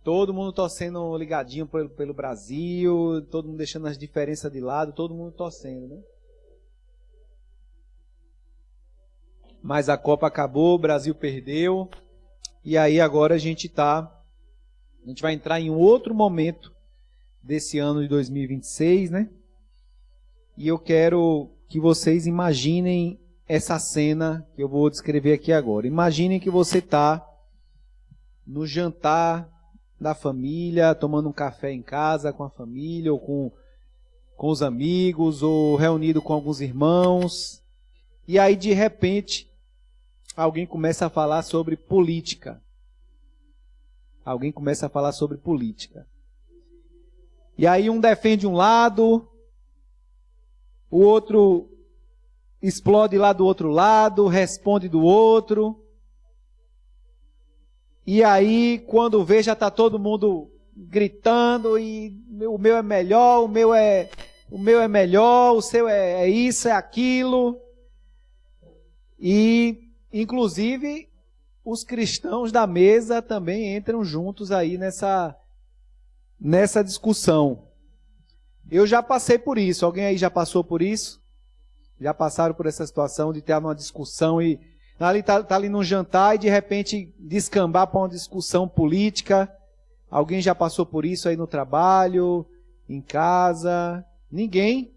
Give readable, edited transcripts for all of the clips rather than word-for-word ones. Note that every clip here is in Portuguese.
Todo mundo torcendo ligadinho pelo Brasil, todo mundo deixando as diferenças de lado, todo mundo torcendo, né? Mas a Copa acabou, o Brasil perdeu, e aí agora a gente vai entrar em um outro momento desse ano de 2026, né? E eu quero que vocês imaginem essa cena que eu vou descrever aqui agora. Imaginem que você está no jantar da família, tomando um café em casa com a família, ou com os amigos, ou reunido com alguns irmãos, e aí de repente alguém começa a falar sobre política. Alguém começa a falar sobre política. E aí um defende um lado, o outro explode lá do outro lado, responde do outro. E aí, quando vê, já está todo mundo gritando, e o meu é melhor, o meu é melhor, o seu é isso, é aquilo. E, inclusive, os cristãos da mesa também entram juntos aí nessa discussão. Eu já passei por isso. Alguém aí já passou por isso? Já passaram por essa situação de ter uma discussão e tá ali num jantar e de repente descambar para uma discussão política? Alguém já passou por isso aí no trabalho, em casa? Ninguém?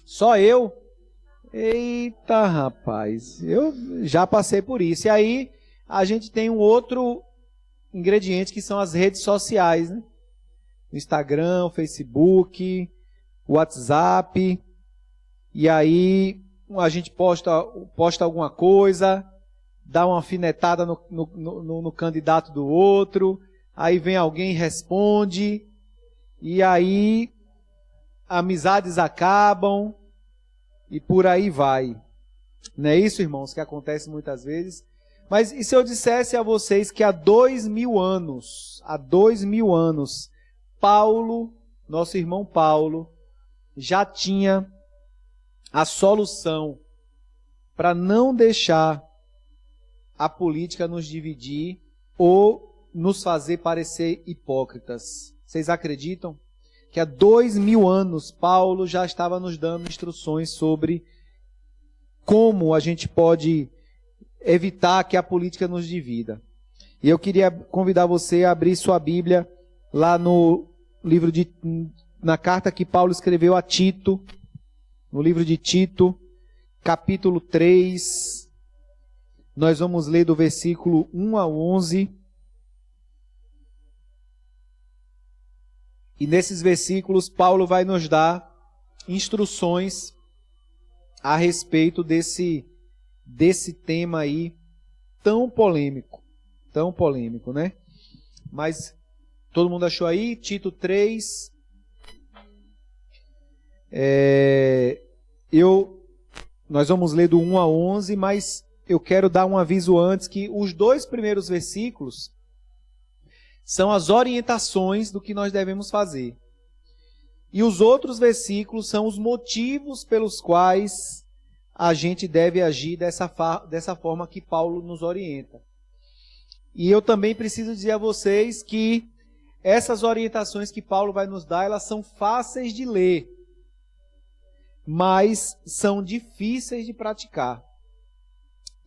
Só eu? Eita, rapaz, eu já passei por isso. E aí a gente tem um outro ingrediente que são as redes sociais, né? O Instagram, o Facebook, o WhatsApp. E aí a gente posta alguma coisa, dá uma alfinetada no candidato do outro, aí vem alguém e responde, e aí amizades acabam, e por aí vai. Não é isso, irmãos, que acontece muitas vezes? Mas e se eu dissesse a vocês que há 2000 anos, Paulo, nosso irmão Paulo, já tinha a solução para não deixar a política nos dividir ou nos fazer parecer hipócritas? Vocês acreditam que há 2000 anos Paulo já estava nos dando instruções sobre como a gente pode evitar que a política nos divida? E eu queria convidar você a abrir sua Bíblia lá na carta que Paulo escreveu a Tito, no livro de Tito, capítulo 3, nós vamos ler do versículo 1 a 11. E nesses versículos, Paulo vai nos dar instruções a respeito desse tema aí tão polêmico, né? Mas todo mundo achou aí? Tito 3. Nós vamos ler do 1 a 11, mas eu quero dar um aviso antes que os 2 primeiros versículos são as orientações do que nós devemos fazer. E os outros versículos são os motivos pelos quais a gente deve agir dessa forma que Paulo nos orienta. E eu também preciso dizer a vocês que essas orientações que Paulo vai nos dar, elas são fáceis de ler, mas são difíceis de praticar.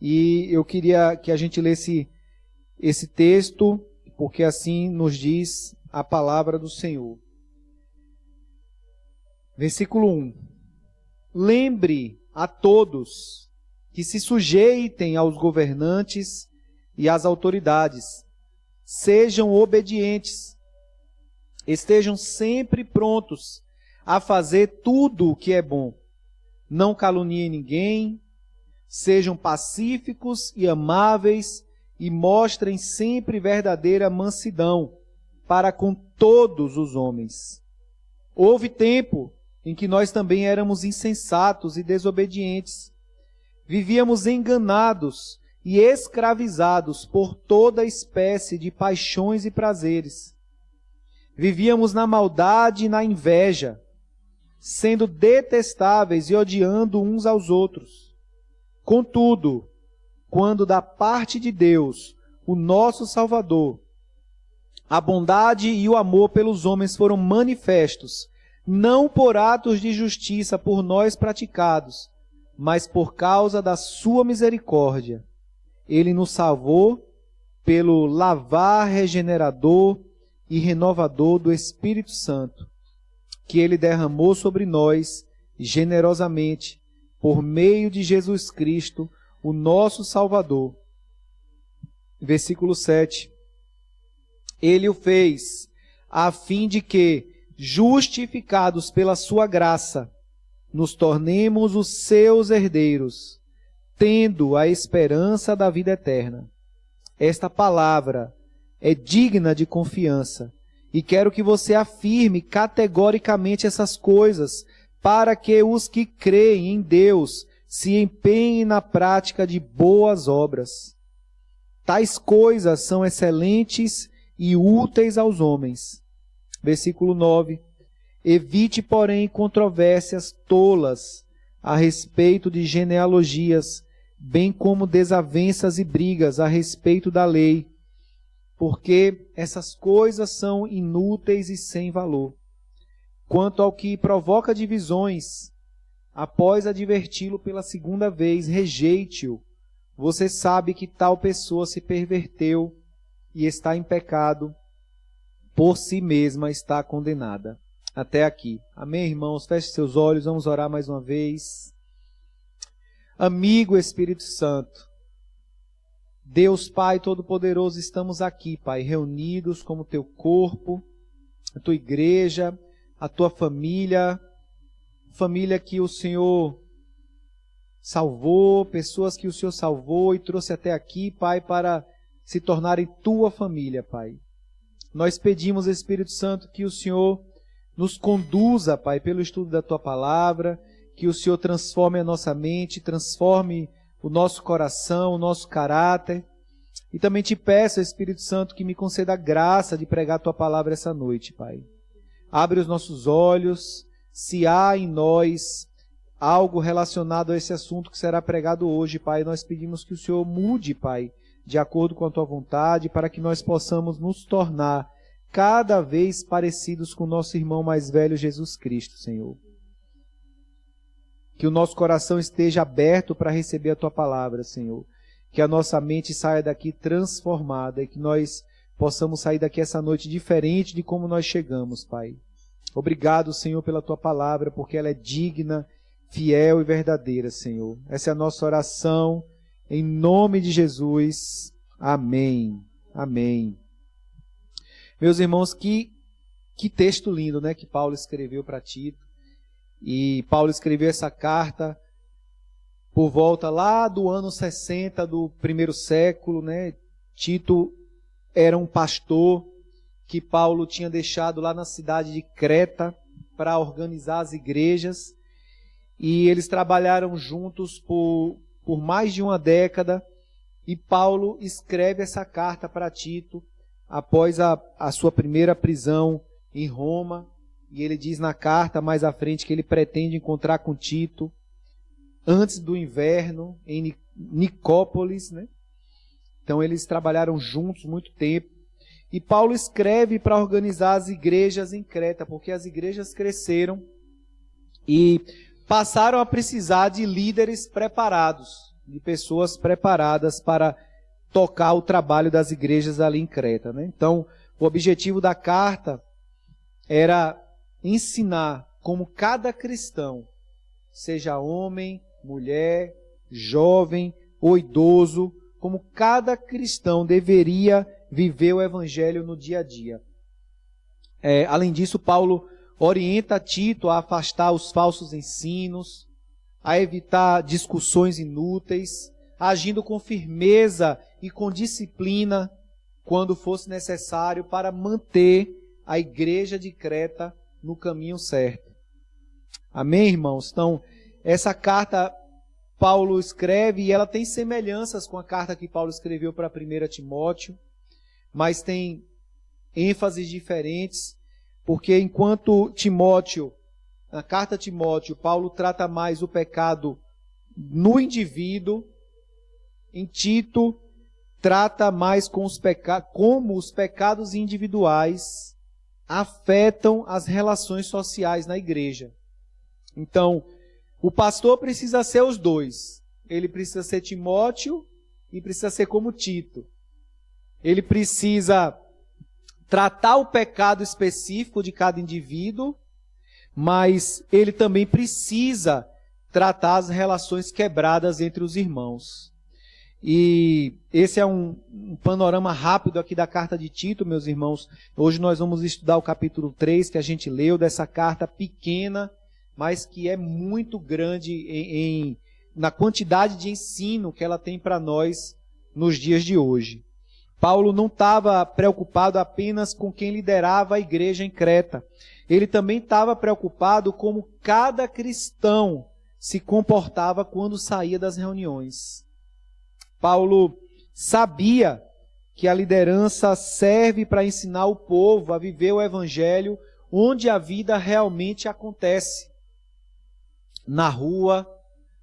E eu queria que a gente lesse esse texto, porque assim nos diz a palavra do Senhor. Versículo 1. Lembre a todos que se sujeitem aos governantes e às autoridades. Sejam obedientes. Estejam sempre prontos a fazer tudo o que é bom. Não caluniem ninguém. Sejam pacíficos e amáveis e mostrem sempre verdadeira mansidão para com todos os homens. Houve tempo em que nós também éramos insensatos e desobedientes. Vivíamos enganados e escravizados por toda espécie de paixões e prazeres. Vivíamos na maldade e na inveja, sendo detestáveis e odiando uns aos outros. Contudo, quando da parte de Deus, o nosso Salvador, A bondade e o amor pelos homens foram manifestos, não por atos de justiça por nós praticados, mas por causa da sua misericórdia. Ele nos salvou pelo lavar regenerador e renovador do Espírito Santo, que ele derramou sobre nós generosamente, por meio de Jesus Cristo, o nosso Salvador. Versículo 7. Ele o fez a fim de que, justificados pela sua graça, nos tornemos os seus herdeiros, tendo a esperança da vida eterna. Esta palavra é digna de confiança, e quero que você afirme categoricamente essas coisas, para que os que creem em Deus se empenhem na prática de boas obras. Tais coisas são excelentes e úteis aos homens. Versículo 9. Evite, porém, controvérsias tolas a respeito de genealogias, bem como desavenças e brigas a respeito da lei, porque essas coisas são inúteis e sem valor. Quanto ao que provoca divisões, após adverti-lo pela segunda vez, rejeite-o. Você sabe que tal pessoa se perverteu e está em pecado, por si mesma está condenada. Até aqui. Amém, irmãos? Feche seus olhos, vamos orar mais uma vez. Amigo Espírito Santo, Deus Pai Todo-Poderoso, estamos aqui, Pai, reunidos como teu corpo, a tua igreja, a tua família que o Senhor salvou, pessoas que o Senhor salvou e trouxe até aqui, Pai, para se tornarem tua família, Pai. Nós pedimos, Espírito Santo, que o Senhor nos conduza, Pai, pelo estudo da tua palavra, que o Senhor transforme a nossa mente, transforme o nosso coração, o nosso caráter. E também te peço, Espírito Santo, que me conceda a graça de pregar a tua palavra essa noite, Pai. Abre os nossos olhos, se há em nós algo relacionado a esse assunto que será pregado hoje, Pai, nós pedimos que o Senhor mude, Pai, de acordo com a tua vontade, para que nós possamos nos tornar cada vez parecidos com o nosso irmão mais velho, Jesus Cristo, Senhor. Que o nosso coração esteja aberto para receber a tua palavra, Senhor. Que a nossa mente saia daqui transformada e que nós possamos sair daqui essa noite diferente de como nós chegamos, Pai. Obrigado, Senhor, pela tua palavra, porque ela é digna, fiel e verdadeira, Senhor. Essa é a nossa oração, em nome de Jesus. Amém. Amém. Meus irmãos, que texto lindo, né, que Paulo escreveu para Tito. E Paulo escreveu essa carta por volta lá do ano 60 do primeiro século, né? Tito era um pastor que Paulo tinha deixado lá na cidade de Creta para organizar as igrejas. E eles trabalharam juntos por mais de uma década. E Paulo escreve essa carta para Tito após a sua primeira prisão em Roma. E ele diz na carta mais à frente que ele pretende encontrar com Tito antes do inverno em Nicópolis, né? Então eles trabalharam juntos muito tempo. E Paulo escreve para organizar as igrejas em Creta, porque as igrejas cresceram e passaram a precisar de líderes preparados, de pessoas preparadas para tocar o trabalho das igrejas ali em Creta, né? Então, o objetivo da carta era ensinar como cada cristão, seja homem, mulher, jovem ou idoso, como cada cristão deveria viver o evangelho no dia a dia. Além disso, Paulo orienta Tito a afastar os falsos ensinos, a evitar discussões inúteis, agindo com firmeza e com disciplina quando fosse necessário para manter a igreja de Creta no caminho certo. Amém, irmãos? Então, essa carta Paulo escreve e ela tem semelhanças com a carta que Paulo escreveu para 1 Timóteo, mas tem ênfases diferentes, porque enquanto Timóteo, na carta a Timóteo, Paulo trata mais o pecado no indivíduo, em Tito trata mais com como os pecados individuais afetam as relações sociais na igreja. Então, o pastor precisa ser os dois. Ele precisa ser Timóteo e precisa ser como Tito. Ele precisa tratar o pecado específico de cada indivíduo, mas ele também precisa tratar as relações quebradas entre os irmãos. E esse é um panorama rápido aqui da carta de Tito, meus irmãos. Hoje nós vamos estudar o capítulo 3, que a gente leu, dessa carta pequena, mas que é muito grande na quantidade de ensino que ela tem para nós nos dias de hoje. Paulo não estava preocupado apenas com quem liderava a igreja em Creta. Ele também estava preocupado como cada cristão se comportava quando saía das reuniões. Paulo sabia que a liderança serve para ensinar o povo a viver o evangelho onde a vida realmente acontece. Na rua,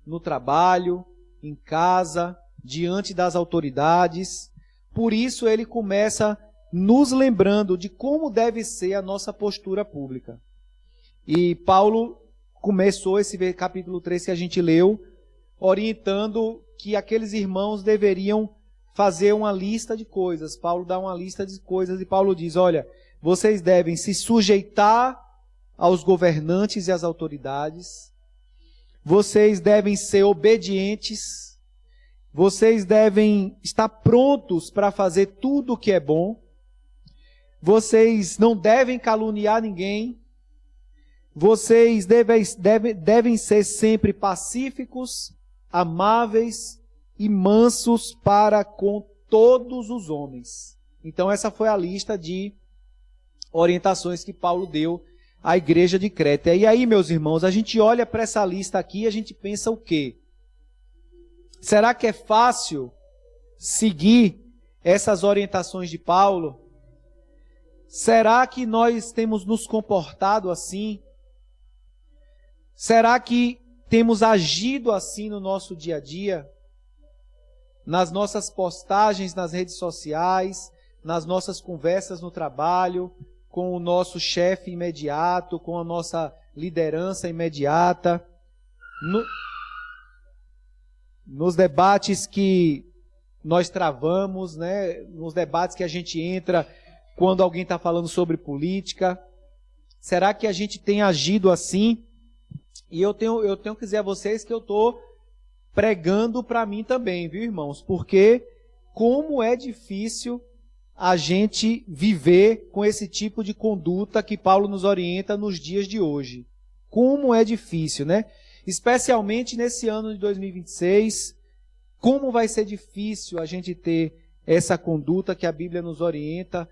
no trabalho, em casa, diante das autoridades. Por isso ele começa nos lembrando de como deve ser a nossa postura pública. E Paulo começou esse capítulo 3 que a gente leu, orientando que aqueles irmãos deveriam fazer uma lista de coisas. Paulo dá uma lista de coisas e Paulo diz, olha, vocês devem se sujeitar aos governantes e às autoridades, vocês devem ser obedientes, vocês devem estar prontos para fazer tudo o que é bom, vocês não devem caluniar ninguém, vocês devem ser sempre pacíficos, amáveis e mansos para com todos os homens. Então essa foi a lista de orientações que Paulo deu à igreja de Creta. E aí, meus irmãos, a gente olha para essa lista aqui e a gente pensa o quê? Será que é fácil seguir essas orientações de Paulo? Será que nós temos nos comportado assim? Será que temos agido assim no nosso dia a dia? Nas nossas postagens nas redes sociais, nas nossas conversas no trabalho, com o nosso chefe imediato, com a nossa liderança imediata, nos debates que nós travamos, né? Nos debates que a gente entra quando alguém está falando sobre política. Será que a gente tem agido assim? E eu tenho que dizer a vocês que eu estou pregando para mim também, viu, irmãos? Porque como é difícil a gente viver com esse tipo de conduta que Paulo nos orienta nos dias de hoje. Como é difícil, né? Especialmente nesse ano de 2026, como vai ser difícil a gente ter essa conduta que a Bíblia nos orienta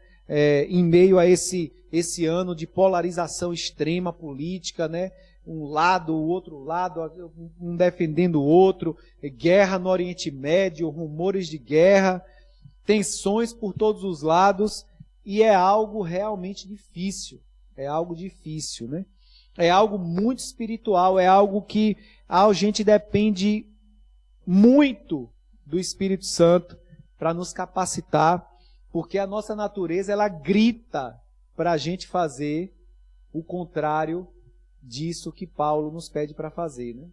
em meio a esse ano de polarização extrema política, né? Um lado, o outro lado, um defendendo o outro, guerra no Oriente Médio, rumores de guerra, tensões por todos os lados, e é algo realmente difícil. É algo difícil, né? É algo muito espiritual, é algo que a gente depende muito do Espírito Santo para nos capacitar, porque a nossa natureza, ela grita para a gente fazer o contrário disso que Paulo nos pede para fazer, né?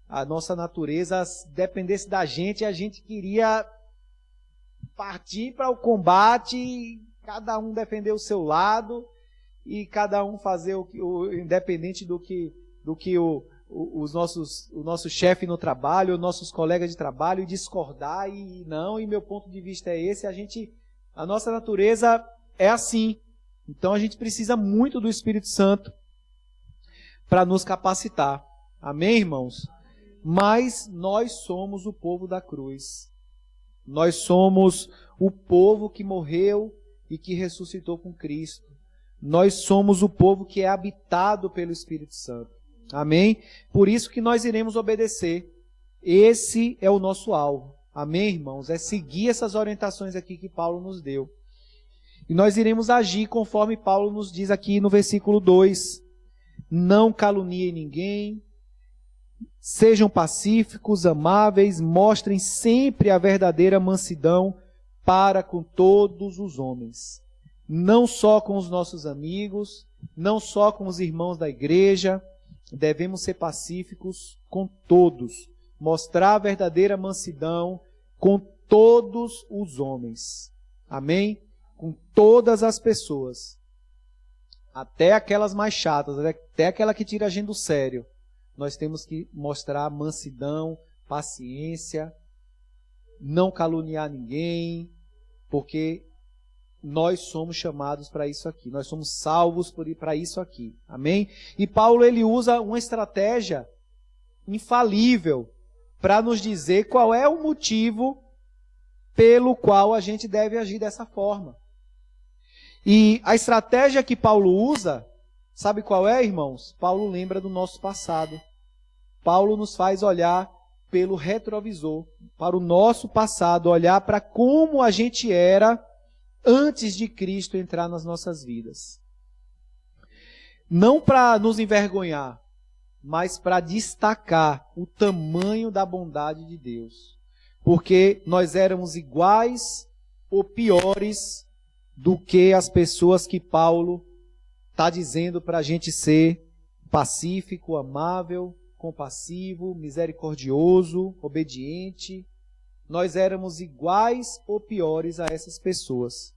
A nossa natureza, se dependesse da gente, a gente queria partir para o combate, cada um defender o seu lado e cada um fazer independente do que o nosso chefe no trabalho, os nossos colegas de trabalho, e discordar e meu ponto de vista é esse. A nossa natureza é assim. Então a gente precisa muito do Espírito Santo para nos capacitar. Amém, irmãos? Mas nós somos o povo da cruz. Nós somos o povo que morreu e que ressuscitou com Cristo. Nós somos o povo que é habitado pelo Espírito Santo. Amém? Por isso que nós iremos obedecer. Esse é o nosso alvo. Amém, irmãos? É seguir essas orientações aqui que Paulo nos deu. E nós iremos agir conforme Paulo nos diz aqui no versículo 2. Não caluniem ninguém, sejam pacíficos, amáveis, mostrem sempre a verdadeira mansidão para com todos os homens. Não só com os nossos amigos, não só com os irmãos da igreja, devemos ser pacíficos com todos, mostrar a verdadeira mansidão com todos os homens. Amém? Com todas as pessoas. Até aquelas mais chatas, até aquela que tira a gente do sério. Nós temos que mostrar mansidão, paciência, não caluniar ninguém, porque nós somos chamados para isso aqui. Nós somos salvos para isso aqui. Amém? E Paulo, ele usa uma estratégia infalível para nos dizer qual é o motivo pelo qual a gente deve agir dessa forma. E a estratégia que Paulo usa, sabe qual é, irmãos? Paulo lembra do nosso passado. Paulo nos faz olhar pelo retrovisor, para o nosso passado, olhar para como a gente era antes de Cristo entrar nas nossas vidas. Não para nos envergonhar, mas para destacar o tamanho da bondade de Deus. Porque nós éramos iguais ou piores do que as pessoas que Paulo está dizendo para a gente ser pacífico, amável, compassivo, misericordioso, obediente. Nós éramos iguais ou piores a essas pessoas.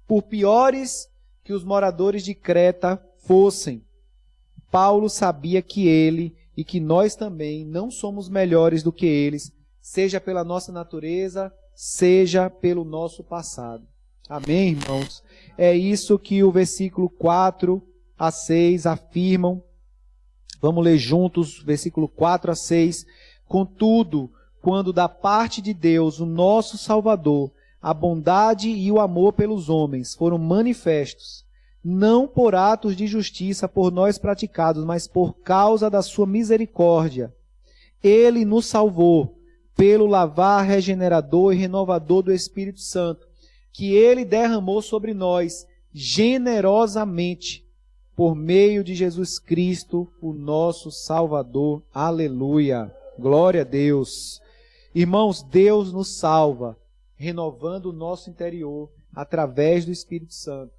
Por piores que os moradores de Creta fossem, Paulo sabia que ele e que nós também não somos melhores do que eles, seja pela nossa natureza, seja pelo nosso passado. Amém, irmãos? É isso que o versículo 4 a 6 afirmam. Vamos ler juntos, versículo 4 a 6. Contudo, quando da parte de Deus, o nosso Salvador, a bondade e o amor pelos homens foram manifestos, não por atos de justiça por nós praticados, mas por causa da sua misericórdia, Ele nos salvou pelo lavar regenerador e renovador do Espírito Santo, que Ele derramou sobre nós generosamente, por meio de Jesus Cristo, o nosso Salvador. Aleluia! Glória a Deus! Irmãos, Deus nos salva, renovando o nosso interior, através do Espírito Santo.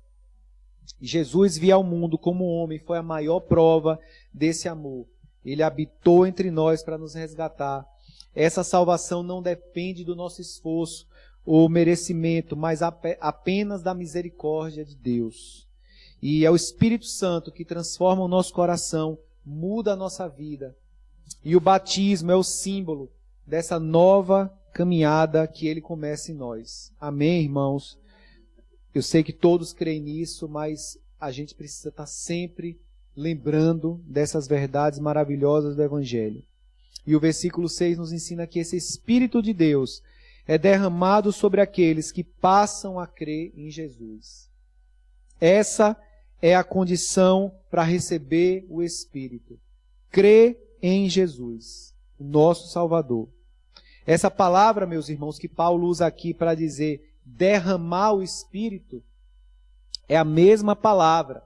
Jesus veio ao mundo como homem, foi a maior prova desse amor. Ele habitou entre nós para nos resgatar. Essa salvação não depende do nosso esforço ou merecimento, mas apenas da misericórdia de Deus. E é o Espírito Santo que transforma o nosso coração, muda a nossa vida. E o batismo é o símbolo dessa nova caminhada que Ele começa em nós. Amém, irmãos? Eu sei que todos creem nisso, mas a gente precisa estar sempre lembrando dessas verdades maravilhosas do Evangelho. E o versículo 6 nos ensina que esse Espírito de Deus é derramado sobre aqueles que passam a crer em Jesus. Essa é a condição para receber o Espírito. Crer em Jesus, o nosso Salvador. Essa palavra, meus irmãos, que Paulo usa aqui para dizer derramar o Espírito, é a mesma palavra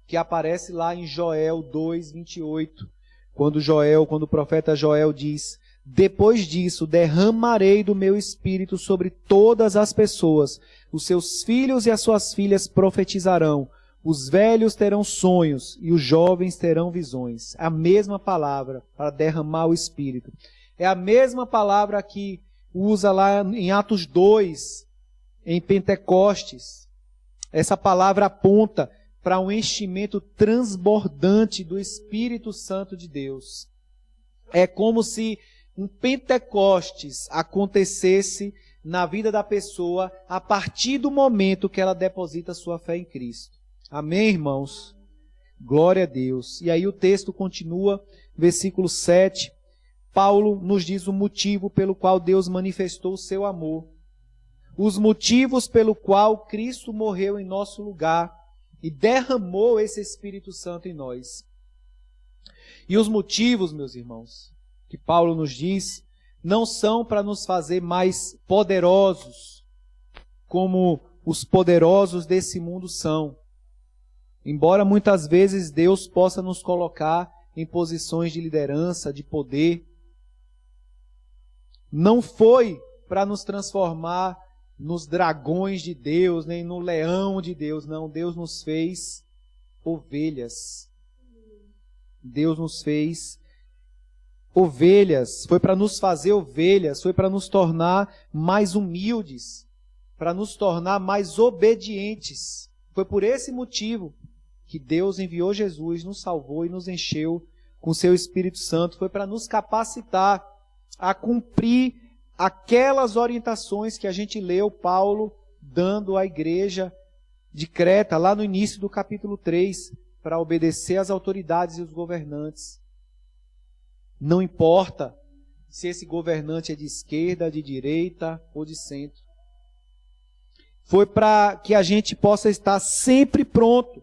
que aparece lá em Joel 2:28, quando o profeta Joel diz: depois disso derramarei do meu Espírito sobre todas as pessoas, os seus filhos e as suas filhas profetizarão, os velhos terão sonhos e os jovens terão visões. É a mesma palavra para derramar o Espírito. É a mesma palavra que usa lá em Atos 2, em Pentecostes. Essa palavra aponta para um enchimento transbordante do Espírito Santo de Deus. É como se um Pentecostes acontecesse na vida da pessoa a partir do momento que ela deposita sua fé em Cristo. Amém, irmãos? Glória a Deus. E aí o texto continua, versículo 7. Paulo nos diz o motivo pelo qual Deus manifestou o seu amor. Os motivos pelo qual Cristo morreu em nosso lugar e derramou esse Espírito Santo em nós. E os motivos, meus irmãos, que Paulo nos diz, não são para nos fazer mais poderosos, como os poderosos desse mundo são. Embora muitas vezes Deus possa nos colocar em posições de liderança, de poder, não foi para nos transformar nos dragões de Deus, nem no leão de Deus, não. Deus nos fez ovelhas. Deus nos fez ovelhas. Foi para nos fazer ovelhas, foi para nos tornar mais humildes, para nos tornar mais obedientes. Foi por esse motivo que Deus enviou Jesus, nos salvou e nos encheu com seu Espírito Santo. Foi para nos capacitar a cumprir aquelas orientações que a gente leu Paulo dando à igreja de Creta, lá no início do capítulo 3, para obedecer às autoridades e os governantes. Não importa se esse governante é de esquerda, de direita ou de centro. Foi para que a gente possa estar sempre pronto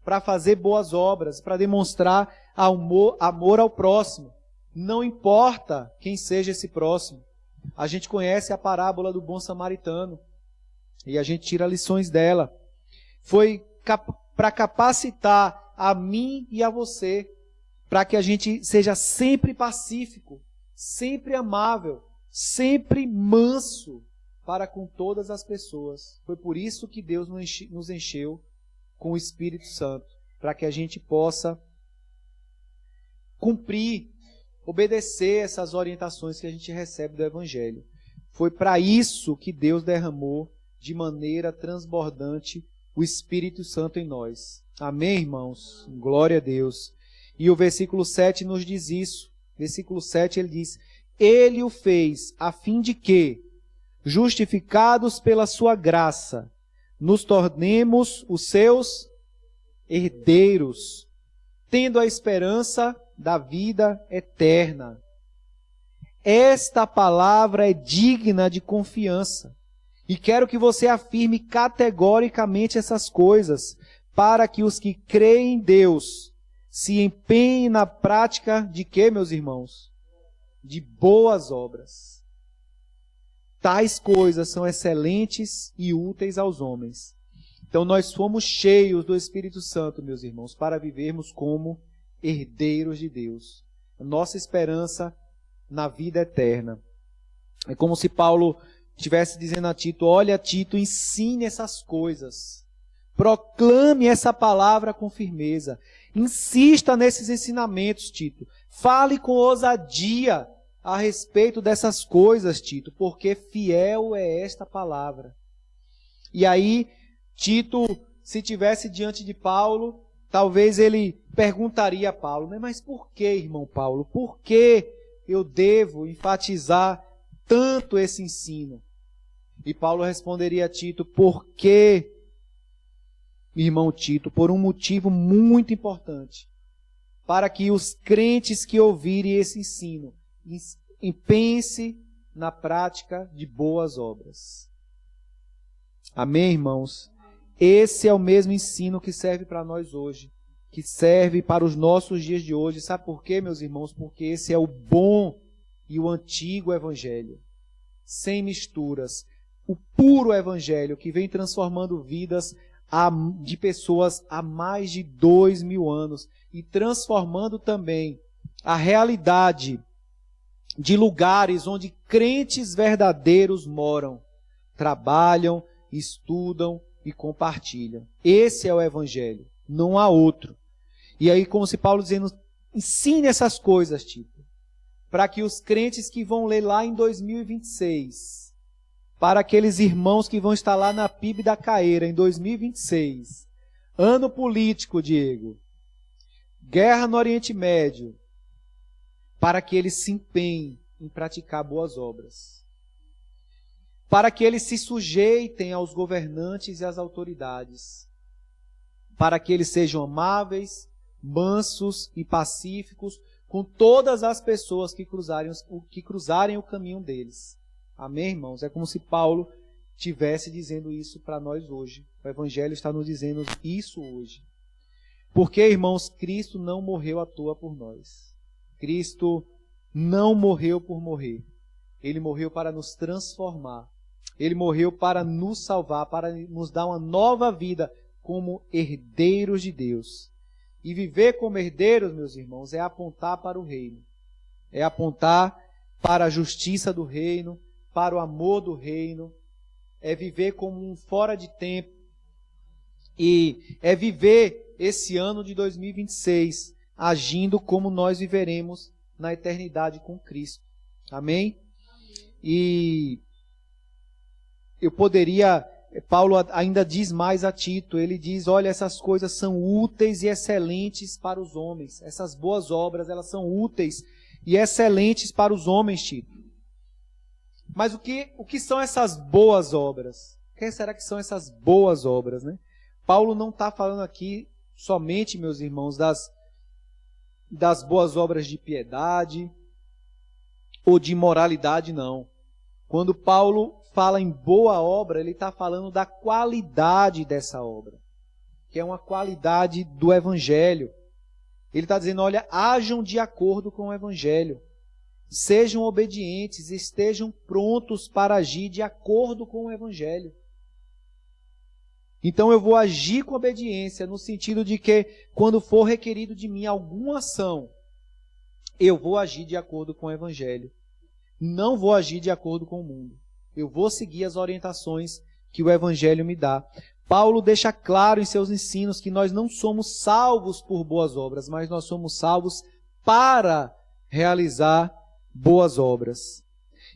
para fazer boas obras, para demonstrar amor ao próximo. Não importa quem seja esse próximo. A gente conhece a parábola do bom samaritano e a gente tira lições dela. Foi para capacitar a mim e a você, para que a gente seja sempre pacífico, sempre amável, sempre manso para com todas as pessoas. Foi por isso que Deus nos encheu com o Espírito Santo, para que a gente possa cumprir, obedecer essas orientações que a gente recebe do Evangelho. Foi para isso que Deus derramou de maneira transbordante o Espírito Santo em nós. Amém, irmãos? Glória a Deus. E o versículo 7 nos diz isso. Versículo 7 ele diz: Ele o fez a fim de que, justificados pela sua graça, nos tornemos os seus herdeiros, tendo a esperança da vida eterna. Esta palavra é digna de confiança. E quero que você afirme categoricamente essas coisas, para que os que creem em Deus se empenhem na prática de quê, meus irmãos? De boas obras. Tais coisas são excelentes e úteis aos homens. Então nós fomos cheios do Espírito Santo, meus irmãos, para vivermos como herdeiros de Deus. Nossa esperança na vida eterna. É como se Paulo estivesse dizendo a Tito: olha, Tito, ensine essas coisas. Proclame essa palavra com firmeza. Insista nesses ensinamentos, Tito. Fale com ousadia a respeito dessas coisas, Tito, porque fiel é esta palavra. E aí, Tito, se tivesse diante de Paulo, talvez ele perguntaria a Paulo: mas por que, irmão Paulo? Por que eu devo enfatizar tanto esse ensino? E Paulo responderia a Tito: porque, irmão Tito, por um motivo muito importante, para que os crentes que ouvirem esse ensino empenhem-se na prática de boas obras. Amém, irmãos? Esse é o mesmo ensino que serve para nós hoje, que serve para os nossos dias de hoje. Sabe por quê, meus irmãos? Porque esse é o bom e o antigo evangelho, sem misturas. O puro evangelho que vem transformando vidas de pessoas há mais de 2000 anos e transformando também a realidade de lugares onde crentes verdadeiros moram, trabalham, estudam e compartilham. Esse é o evangelho, não há outro. E aí, como se Paulo dizendo: ensine essas coisas, Tito, para que os crentes que vão ler lá em 2026, para aqueles irmãos que vão estar lá na PIB da Caeira em 2026, ano político, Diego, guerra no Oriente Médio, para que eles se empenhem em praticar boas obras, para que eles se sujeitem aos governantes e às autoridades, para que eles sejam amáveis, mansos e pacíficos com todas as pessoas que cruzarem o caminho deles. Amém, irmãos? É como se Paulo estivesse dizendo isso para nós hoje. O Evangelho está nos dizendo isso hoje. Porque, irmãos, Cristo não morreu à toa por nós. Cristo não morreu por morrer. Ele morreu para nos transformar. Ele morreu para nos salvar, para nos dar uma nova vida como herdeiros de Deus. E viver como herdeiros, meus irmãos, é apontar para o reino. É apontar para a justiça do reino, para o amor do reino, é viver como um fora de tempo, e é viver esse ano de 2026 agindo como nós viveremos na eternidade com Cristo. Amém? E eu poderia, Paulo ainda diz mais a Tito, ele diz, olha, essas coisas são úteis e excelentes para os homens. Essas boas obras, elas são úteis e excelentes para os homens, Tito. Mas o que são essas boas obras? O que será que são essas boas obras, né? Paulo não está falando aqui somente, meus irmãos, das boas obras de piedade ou de moralidade, não. Quando Paulo fala em boa obra, ele está falando da qualidade dessa obra, que é uma qualidade do Evangelho. Ele está dizendo, olha, ajam de acordo com o Evangelho. Sejam obedientes, estejam prontos para agir de acordo com o Evangelho. Então eu vou agir com obediência, no sentido de que, quando for requerido de mim alguma ação, eu vou agir de acordo com o Evangelho. Não vou agir de acordo com o mundo. Eu vou seguir as orientações que o Evangelho me dá. Paulo deixa claro em seus ensinos que nós não somos salvos por boas obras, mas nós somos salvos para realizar boas obras.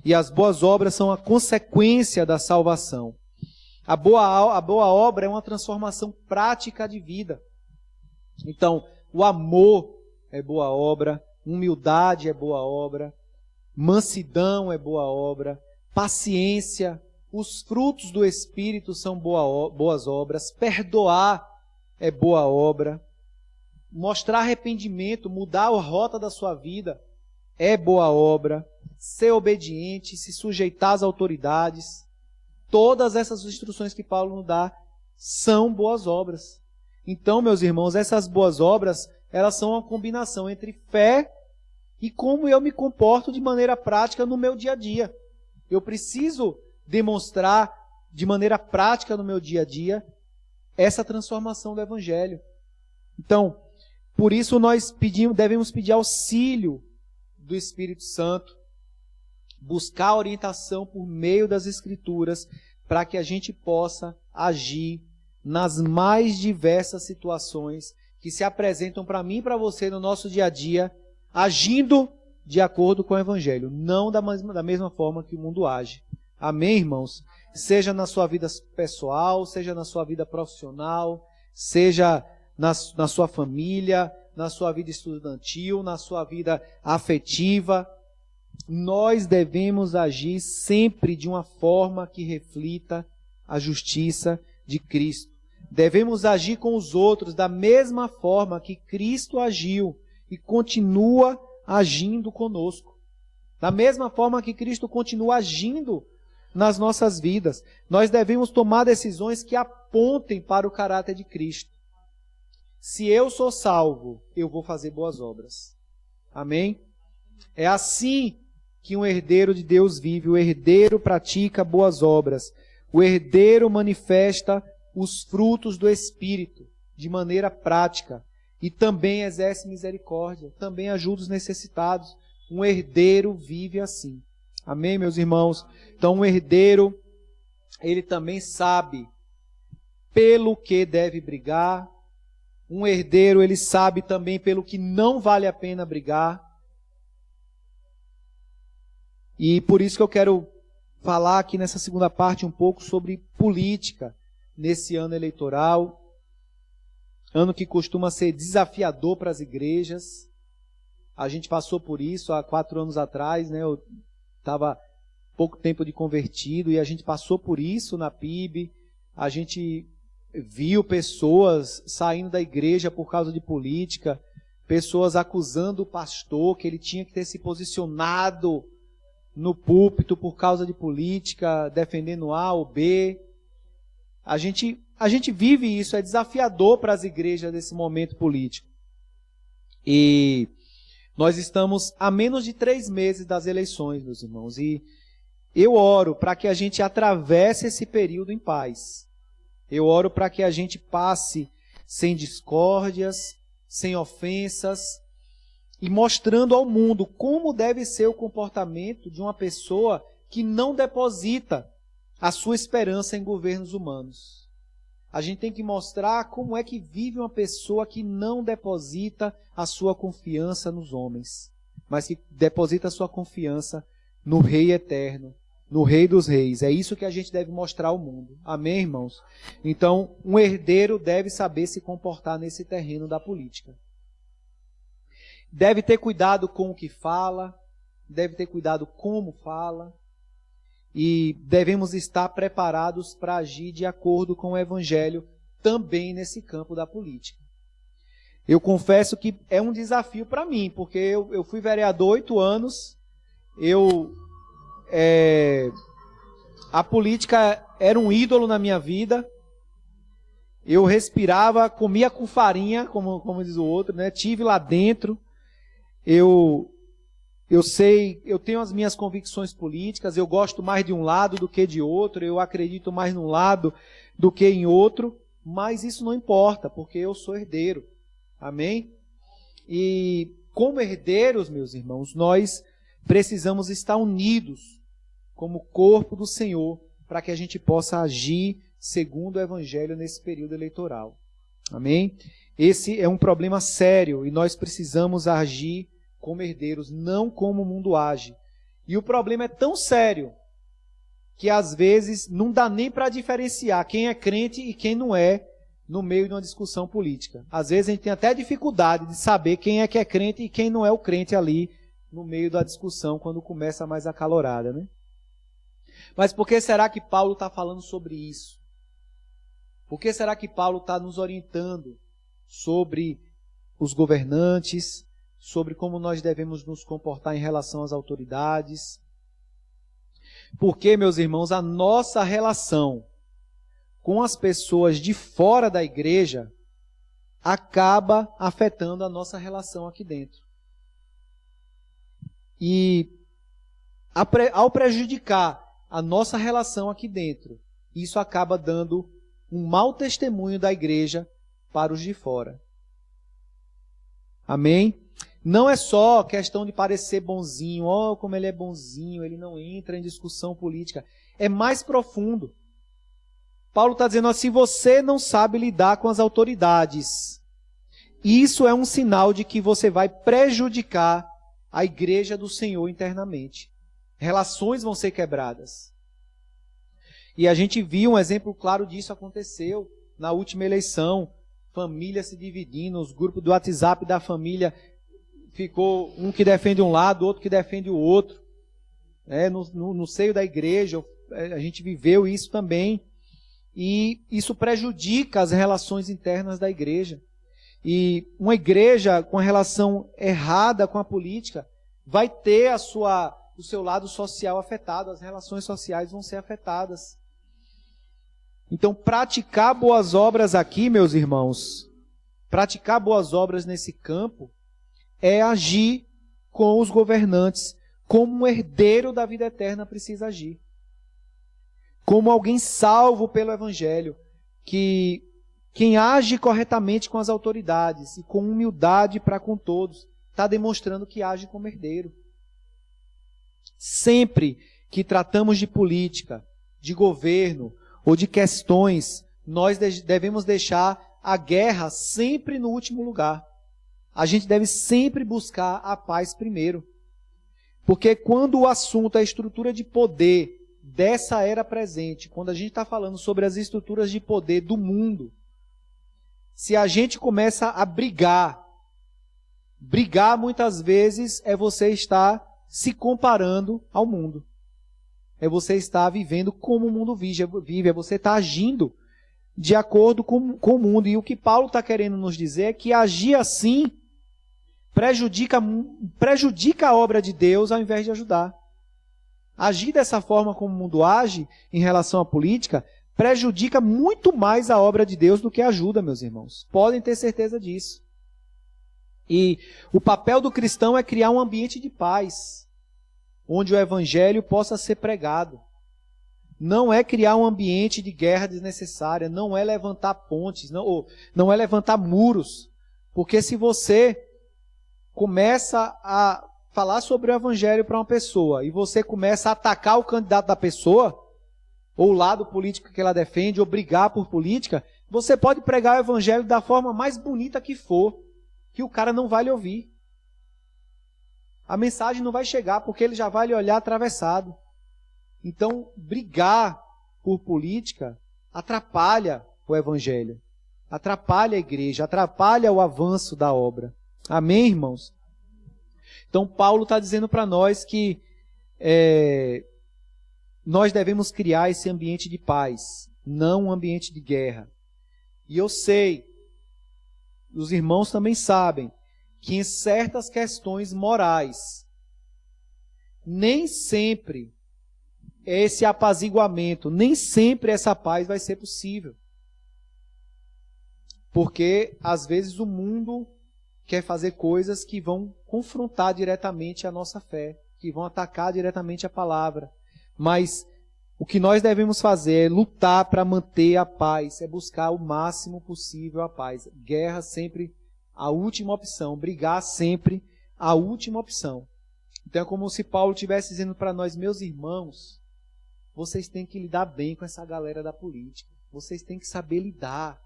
E as boas obras são a consequência da salvação. A boa obra é uma transformação prática de vida. Então, o amor é boa obra, humildade é boa obra, mansidão é boa obra, paciência, os frutos do Espírito são boas obras, perdoar é boa obra, mostrar arrependimento, mudar a rota da sua vida é boa obra, ser obediente, se sujeitar às autoridades. Todas essas instruções que Paulo nos dá são boas obras. Então, meus irmãos, essas boas obras, elas são uma combinação entre fé e como eu me comporto de maneira prática no meu dia a dia. Eu preciso demonstrar de maneira prática no meu dia a dia essa transformação do Evangelho. Então, por isso nós devemos pedir auxílio do Espírito Santo, buscar orientação por meio das Escrituras, para que a gente possa agir nas mais diversas situações que se apresentam para mim e para você no nosso dia a dia, agindo de acordo com o Evangelho, não da mesma forma que o mundo age. Amém, irmãos? Seja na sua vida pessoal, seja na sua vida profissional, seja na sua família, na sua vida estudantil, na sua vida afetiva, nós devemos agir sempre de uma forma que reflita a justiça de Cristo. Devemos agir com os outros da mesma forma que Cristo agiu e continua agindo conosco. Da mesma forma que Cristo continua agindo nas nossas vidas. Nós devemos tomar decisões que apontem para o caráter de Cristo. Se eu sou salvo, eu vou fazer boas obras. Amém? É assim que um herdeiro de Deus vive. O herdeiro pratica boas obras. O herdeiro manifesta os frutos do Espírito de maneira prática. E também exerce misericórdia. Também ajuda os necessitados. Um herdeiro vive assim. Amém, meus irmãos? Então, um herdeiro, ele também sabe pelo que deve brigar. Um herdeiro, ele sabe também pelo que não vale a pena brigar. E por isso que eu quero falar aqui nessa segunda parte um pouco sobre política nesse ano eleitoral. Ano que costuma ser desafiador para as igrejas. A gente passou por isso há 4 anos atrás, né? Eu estava pouco tempo de convertido e a gente passou por isso na PIB. A gente viu pessoas saindo da igreja por causa de política, pessoas acusando o pastor que ele tinha que ter se posicionado no púlpito por causa de política, defendendo A ou B. A gente vive isso, é desafiador para as igrejas nesse momento político. E nós estamos a menos de 3 meses das eleições, meus irmãos, e eu oro para que a gente atravesse esse período em paz. Eu oro para que a gente passe sem discórdias, sem ofensas, e mostrando ao mundo como deve ser o comportamento de uma pessoa que não deposita a sua esperança em governos humanos. A gente tem que mostrar como é que vive uma pessoa que não deposita a sua confiança nos homens, mas que deposita a sua confiança no Rei eterno, no Rei dos Reis. É isso que a gente deve mostrar ao mundo. Amém, irmãos? Então, um herdeiro deve saber se comportar nesse terreno da política. Deve ter cuidado com o que fala, deve ter cuidado como fala, e devemos estar preparados para agir de acordo com o Evangelho também nesse campo da política. Eu confesso que é um desafio para mim, porque eu fui vereador 8 anos, a política era um ídolo na minha vida, eu respirava, comia com farinha, como diz o outro, né? Tive lá dentro, eu sei, eu tenho as minhas convicções políticas, eu gosto mais de um lado do que de outro, eu acredito mais num lado do que em outro, mas isso não importa, porque eu sou herdeiro. Amém? E como herdeiros, meus irmãos, nós precisamos estar unidos como corpo do Senhor para que a gente possa agir segundo o Evangelho nesse período eleitoral. Amém? Esse é um problema sério e nós precisamos agir como herdeiros, não como o mundo age. E o problema é tão sério que às vezes não dá nem para diferenciar quem é crente e quem não é no meio de uma discussão política. Às vezes a gente tem até dificuldade de saber quem é que é crente e quem não é o crente ali no meio da discussão, quando começa mais acalorada, né? Mas por que será que Paulo está falando sobre isso? Por que será que Paulo está nos orientando sobre os governantes, sobre como nós devemos nos comportar em relação às autoridades? Porque, meus irmãos, a nossa relação com as pessoas de fora da igreja acaba afetando a nossa relação aqui dentro. E ao prejudicar a nossa relação aqui dentro, isso acaba dando um mau testemunho da igreja para os de fora. Amém? Não é só questão de parecer bonzinho, como ele é bonzinho, ele não entra em discussão política. É mais profundo. Paulo está dizendo assim, se você não sabe lidar com as autoridades, isso é um sinal de que você vai prejudicar a igreja do Senhor internamente. Relações vão ser quebradas. E a gente viu um exemplo claro disso aconteceu na última eleição. Família se dividindo, os grupos do WhatsApp da família ficou um que defende um lado, outro que defende o outro. No seio da igreja, a gente viveu isso também. E isso prejudica as relações internas da igreja. E uma igreja com a relação errada com a política vai ter o seu lado social afetado, as relações sociais vão ser afetadas. Então, praticar boas obras aqui, meus irmãos, praticar boas obras nesse campo é agir com os governantes, como um herdeiro da vida eterna precisa agir. Como alguém salvo pelo Evangelho, que quem age corretamente com as autoridades e com humildade para com todos, está demonstrando que age como herdeiro. Sempre que tratamos de política, de governo ou de questões, nós devemos deixar a guerra sempre no último lugar. A gente deve sempre buscar a paz primeiro. Porque quando o assunto é a estrutura de poder dessa era presente, quando a gente está falando sobre as estruturas de poder do mundo, se a gente começa a brigar muitas vezes é você estar se comparando ao mundo. É você estar vivendo como o mundo vive, é você estar agindo de acordo com o mundo. E o que Paulo está querendo nos dizer é que agir assim prejudica a obra de Deus ao invés de ajudar. Agir dessa forma como o mundo age em relação à política prejudica muito mais a obra de Deus do que ajuda, meus irmãos. Podem ter certeza disso. E o papel do cristão é criar um ambiente de paz, onde o evangelho possa ser pregado. Não é criar um ambiente de guerra desnecessária, não é levantar pontes, não é levantar muros. Porque se você começa a falar sobre o evangelho para uma pessoa e você começa a atacar o candidato da pessoa, ou o lado político que ela defende, ou brigar por política, você pode pregar o evangelho da forma mais bonita que for, que o cara não vai lhe ouvir. A mensagem não vai chegar, porque ele já vai lhe olhar atravessado. Então, brigar por política atrapalha o evangelho, atrapalha a igreja, atrapalha o avanço da obra. Amém, irmãos? Então, Paulo está dizendo para nós que nós devemos criar esse ambiente de paz, não um ambiente de guerra. E eu sei, os irmãos também sabem, que em certas questões morais, nem sempre esse apaziguamento, nem sempre essa paz vai ser possível. Porque, às vezes, o mundo quer fazer coisas que vão confrontar diretamente a nossa fé, que vão atacar diretamente a palavra. Mas o que nós devemos fazer é lutar para manter a paz, é buscar o máximo possível a paz. Guerra sempre a última opção, brigar sempre a última opção. Então é como se Paulo estivesse dizendo para nós, meus irmãos, vocês têm que lidar bem com essa galera da política. Vocês têm que saber lidar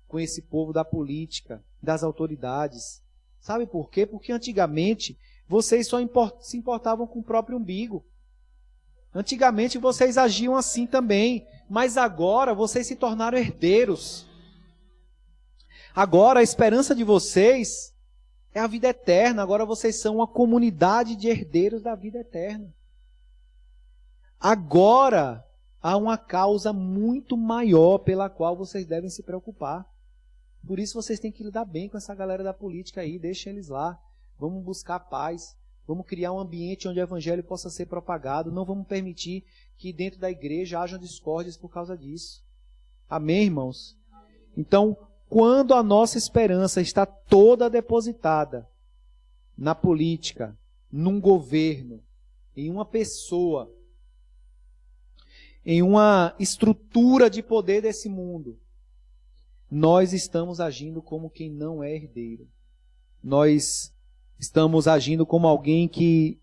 com esse povo da política, das autoridades. Sabe por quê? Porque antigamente vocês só se importavam com o próprio umbigo. Antigamente vocês agiam assim também, mas agora vocês se tornaram herdeiros. Agora a esperança de vocês é a vida eterna. Agora vocês são uma comunidade de herdeiros da vida eterna. Agora há uma causa muito maior pela qual vocês devem se preocupar. Por isso vocês têm que lidar bem com essa galera da política aí, deixem eles lá. Vamos buscar paz, vamos criar um ambiente onde o evangelho possa ser propagado. Não vamos permitir que dentro da igreja hajam discórdias por causa disso. Amém, irmãos? Então, quando a nossa esperança está toda depositada na política, num governo, em uma pessoa, em uma estrutura de poder desse mundo, nós estamos agindo como quem não é herdeiro. Nós estamos agindo como alguém que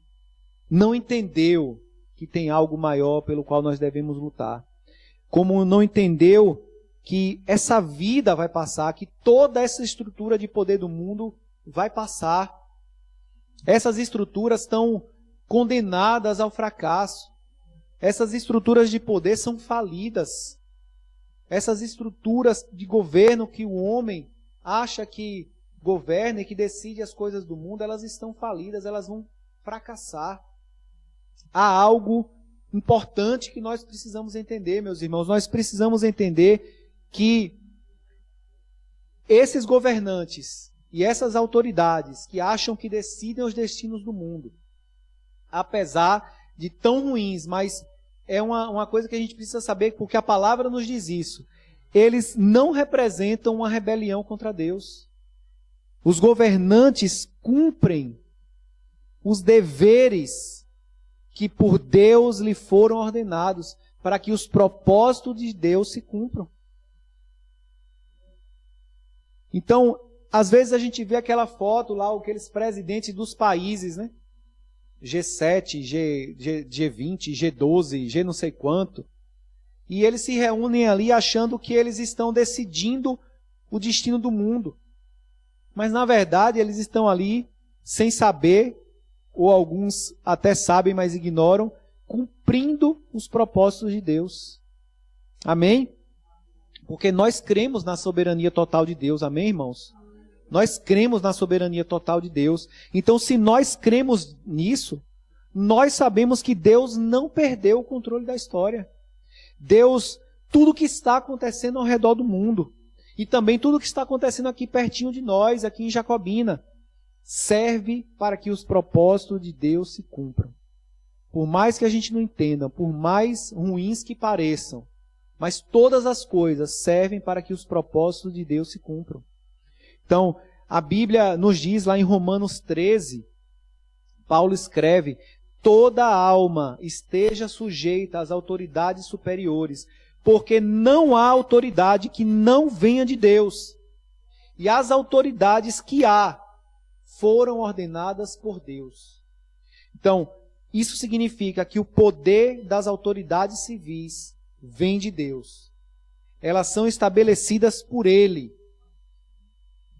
não entendeu que tem algo maior pelo qual nós devemos lutar. Como não entendeu que essa vida vai passar, que toda essa estrutura de poder do mundo vai passar. Essas estruturas estão condenadas ao fracasso. Essas estruturas de poder são falidas. Essas estruturas de governo que o homem acha que governa e que decide as coisas do mundo, elas estão falidas, elas vão fracassar. Há algo importante que nós precisamos entender, meus irmãos. Nós precisamos entender que esses governantes e essas autoridades que acham que decidem os destinos do mundo, apesar de tão ruins, mas é uma coisa que a gente precisa saber, porque a palavra nos diz isso, eles não representam uma rebelião contra Deus. Os governantes cumprem os deveres que por Deus lhe foram ordenados, para que os propósitos de Deus se cumpram. Então, às vezes a gente vê aquela foto lá, aqueles presidentes dos países, né? G7, G20, G12, G não sei quanto. E eles se reúnem ali achando que eles estão decidindo o destino do mundo. Mas, na verdade, eles estão ali sem saber, ou alguns até sabem, mas ignoram, cumprindo os propósitos de Deus. Amém? Porque nós cremos na soberania total de Deus. Amém, irmãos? Nós cremos na soberania total de Deus. Então, se nós cremos nisso, nós sabemos que Deus não perdeu o controle da história. Deus, tudo que está acontecendo ao redor do mundo, e também tudo que está acontecendo aqui pertinho de nós, aqui em Jacobina, serve para que os propósitos de Deus se cumpram. Por mais que a gente não entenda, por mais ruins que pareçam, mas todas as coisas servem para que os propósitos de Deus se cumpram. Então, a Bíblia nos diz lá em Romanos 13, Paulo escreve, toda alma esteja sujeita às autoridades superiores, porque não há autoridade que não venha de Deus. E as autoridades que há foram ordenadas por Deus. Então, Isso significa que o poder das autoridades civis vem de Deus. Elas são estabelecidas por Ele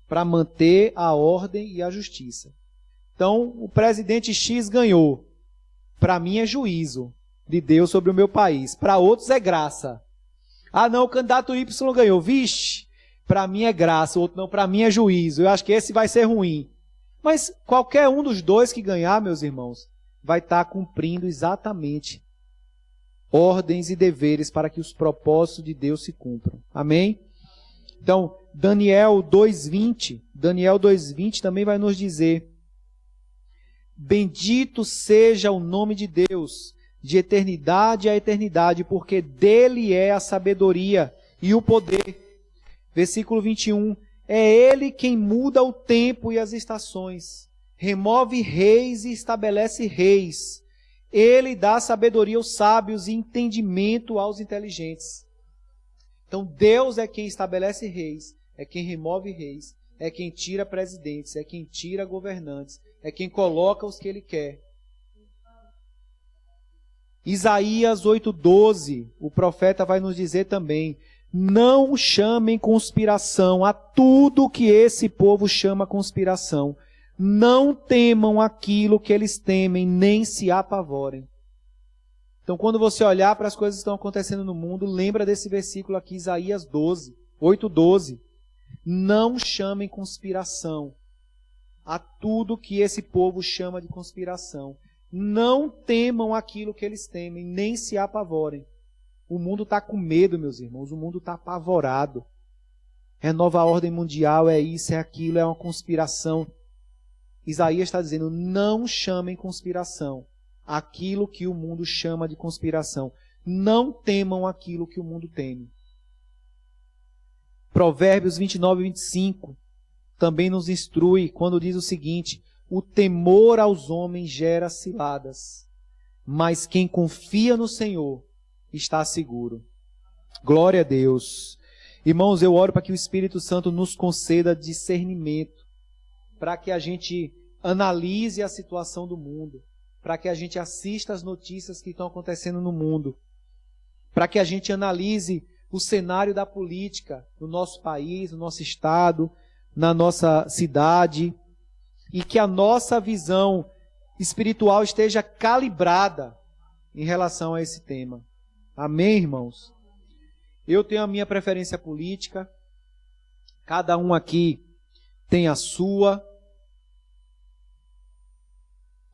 para manter a ordem e a justiça. Então, o presidente X ganhou. Para mim é juízo de Deus sobre o meu país. Para outros é graça. Ah, não, o candidato Y ganhou. Vixe, para mim é graça. O outro não, para mim é juízo. Eu acho que esse vai ser ruim. Mas qualquer um dos dois que ganhar, meus irmãos, vai estar cumprindo exatamente ordens e deveres para que os propósitos de Deus se cumpram. Amém? Então, Daniel 2:20 também vai nos dizer: bendito seja o nome de Deus, de eternidade a eternidade, porque dele é a sabedoria e o poder. Versículo 21, é ele quem muda o tempo e as estações, remove reis e estabelece reis. Ele dá sabedoria aos sábios e entendimento aos inteligentes. Então Deus é quem estabelece reis, é quem remove reis, é quem tira presidentes, é quem tira governantes, é quem coloca os que Ele quer. Isaías 8:12, o profeta vai nos dizer também: não chamem conspiração a tudo que esse povo chama conspiração. Não temam aquilo que eles temem, nem se apavorem. Então, quando você olhar para as coisas que estão acontecendo no mundo, lembra desse versículo aqui, Isaías 8:12. Não chamem conspiração a tudo que esse povo chama de conspiração. Não temam aquilo que eles temem, nem se apavorem. O mundo está com medo, meus irmãos, o mundo está apavorado. É nova ordem mundial, é isso, é aquilo, é uma conspiração. Isaías está dizendo, não chamem conspiração aquilo que o mundo chama de conspiração. Não temam aquilo que o mundo teme. Provérbios 29:25 também nos instrui quando diz o seguinte: o temor aos homens gera ciladas, mas quem confia no Senhor está seguro. Glória a Deus. Irmãos, eu oro para que o Espírito Santo nos conceda discernimento, para que a gente analise a situação do mundo, para que a gente assista as notícias que estão acontecendo no mundo, para que a gente analise o cenário da política no nosso país, no nosso estado, na nossa cidade, e que a nossa visão espiritual esteja calibrada em relação a esse tema. Amém, irmãos? Eu tenho a minha preferência política, cada um aqui tem a sua.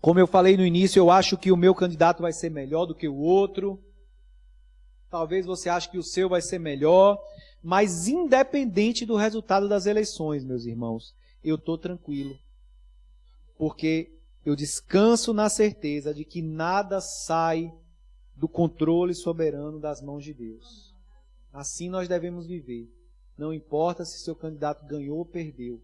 Como eu falei no início, eu acho que o meu candidato vai ser melhor do que o outro. Talvez você ache que o seu vai ser melhor. Mas independente do resultado das eleições, meus irmãos, eu estou tranquilo. Porque eu descanso na certeza de que nada sai do controle soberano das mãos de Deus. Assim nós devemos viver. Não importa se seu candidato ganhou ou perdeu.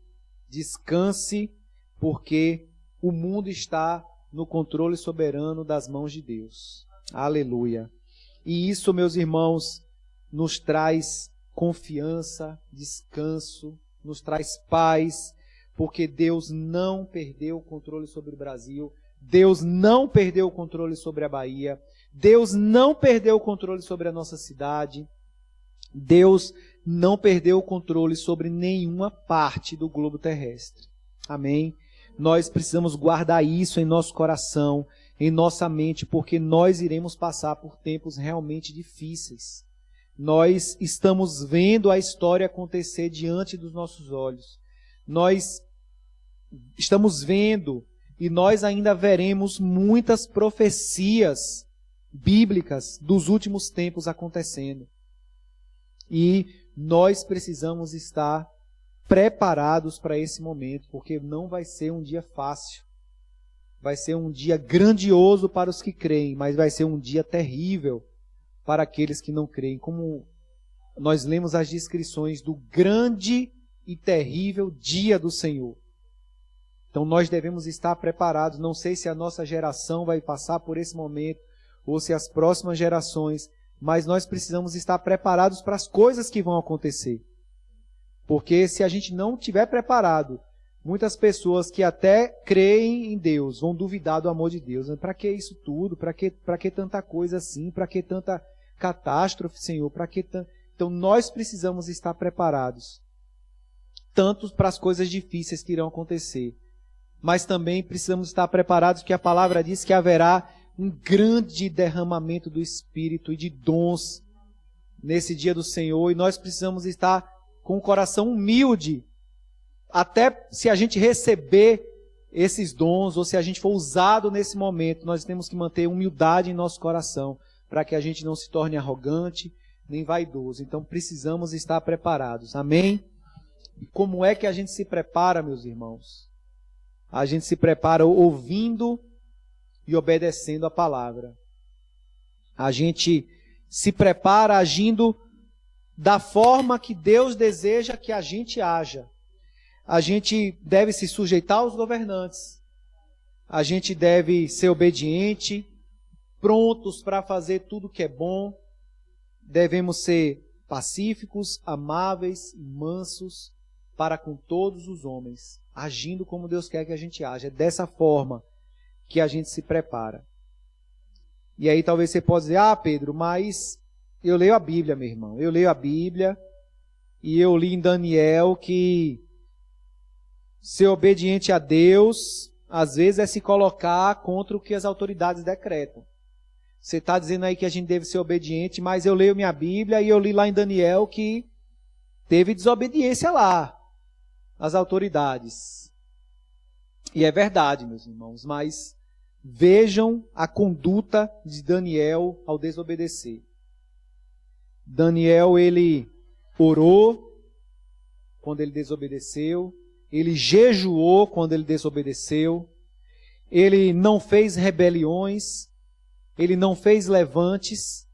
Descanse, porque o mundo está no controle soberano das mãos de Deus. Aleluia. E isso, meus irmãos, nos traz confiança, descanso, nos traz paz, porque Deus não perdeu o controle sobre o Brasil, Deus não perdeu o controle sobre a Bahia, Deus não perdeu o controle sobre a nossa cidade, Deus não perdeu o controle sobre nenhuma parte do globo terrestre. Amém? Nós precisamos guardar isso em nosso coração, em nossa mente, porque nós iremos passar por tempos realmente difíceis. Nós estamos vendo a história acontecer diante dos nossos olhos. Nós estamos vendo e nós ainda veremos muitas profecias bíblicas dos últimos tempos acontecendo. E nós precisamos estar preparados para esse momento, porque não vai ser um dia fácil. Vai ser um dia grandioso para os que creem, mas vai ser um dia terrível para aqueles que não creem. Como nós lemos as descrições do grande e terrível dia do Senhor. Então nós devemos estar preparados. Não sei se a nossa geração vai passar por esse momento, ou se as próximas gerações, mas nós precisamos estar preparados para as coisas que vão acontecer. Porque se a gente não estiver preparado, Muitas pessoas que até creem em Deus vão duvidar do amor de Deus. Para que isso tudo? Para que tanta coisa assim? Para que tanta catástrofe, Senhor? Então nós precisamos estar preparados, tanto para as coisas difíceis que irão acontecer, mas também precisamos estar preparados, porque a palavra diz que haverá um grande derramamento do Espírito e de dons nesse dia do Senhor, e nós precisamos estar com o coração humilde, até se a gente receber esses dons, ou se a gente for usado nesse momento, nós temos que manter humildade em nosso coração, para que a gente não se torne arrogante, nem vaidoso. Então precisamos estar preparados. Amém? E como é que a gente se prepara, meus irmãos? A gente se prepara ouvindo e obedecendo a palavra. A gente se prepara agindo da forma que Deus deseja que a gente haja. A gente deve se sujeitar aos governantes. A gente deve ser obediente, prontos para fazer tudo que é bom. Devemos ser pacíficos, amáveis e mansos para com todos os homens, agindo como Deus quer que a gente haja. É dessa forma que a gente se prepara. E aí talvez você possa dizer, Pedro, mas eu leio a Bíblia, meu irmão. Eu leio a Bíblia e eu li em Daniel que ser obediente a Deus, às vezes, é se colocar contra o que as autoridades decretam. Você está dizendo aí que a gente deve ser obediente, mas eu leio minha Bíblia e eu li lá em Daniel que teve desobediência lá, às autoridades. E é verdade, meus irmãos, mas vejam a conduta de Daniel ao desobedecer. Daniel, ele orou quando ele desobedeceu, ele jejuou quando ele desobedeceu, ele não fez rebeliões, ele não fez levantes,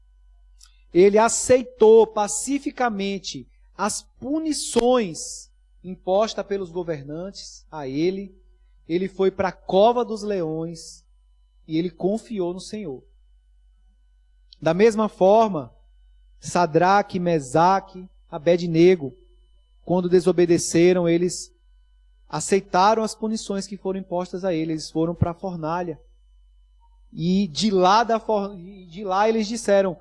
ele aceitou pacificamente as punições impostas pelos governantes a ele. Ele foi para a cova dos leões e ele confiou no Senhor. Da mesma forma, Sadraque, Mesaque, Abednego, quando desobedeceram, eles aceitaram as punições que foram impostas a eles. Eles foram para a fornalha. E de lá eles disseram,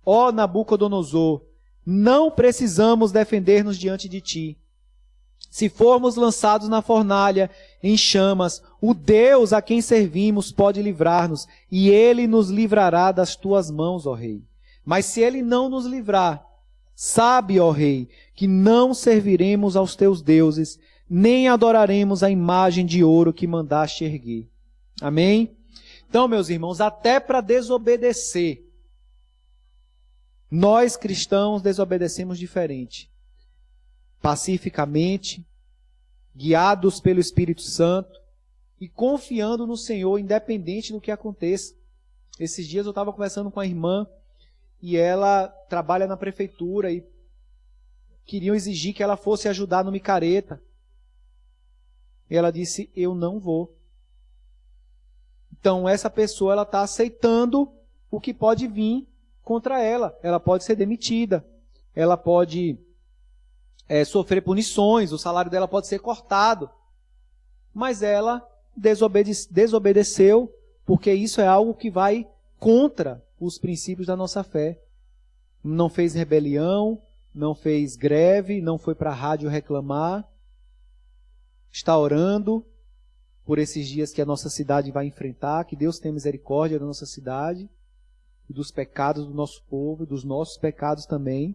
ó Nabucodonosor, não precisamos defender-nos diante de ti. Se formos lançados na fornalha, em chamas, o Deus a quem servimos pode livrar-nos, e Ele nos livrará das tuas mãos, ó Rei. Mas se Ele não nos livrar, sabe, ó Rei, que não serviremos aos teus deuses, nem adoraremos a imagem de ouro que mandaste erguer. Amém? Então, meus irmãos, até para desobedecer, nós cristãos desobedecemos diferente. Pacificamente, guiados pelo Espírito Santo e confiando no Senhor, independente do que aconteça. Esses dias eu estava conversando com a irmã e ela trabalha na prefeitura e queriam exigir que ela fosse ajudar no micareta. E ela disse, eu não vou. Então essa pessoa ela está aceitando o que pode vir contra ela. Ela pode ser demitida, ela pode sofrer punições, o salário dela pode ser cortado. Mas ela desobedeceu, porque isso é algo que vai contra os princípios da nossa fé. Não fez rebelião, não fez greve, não foi para a rádio reclamar. Está orando por esses dias que a nossa cidade vai enfrentar, que Deus tenha misericórdia da nossa cidade, e dos pecados do nosso povo, e dos nossos pecados também.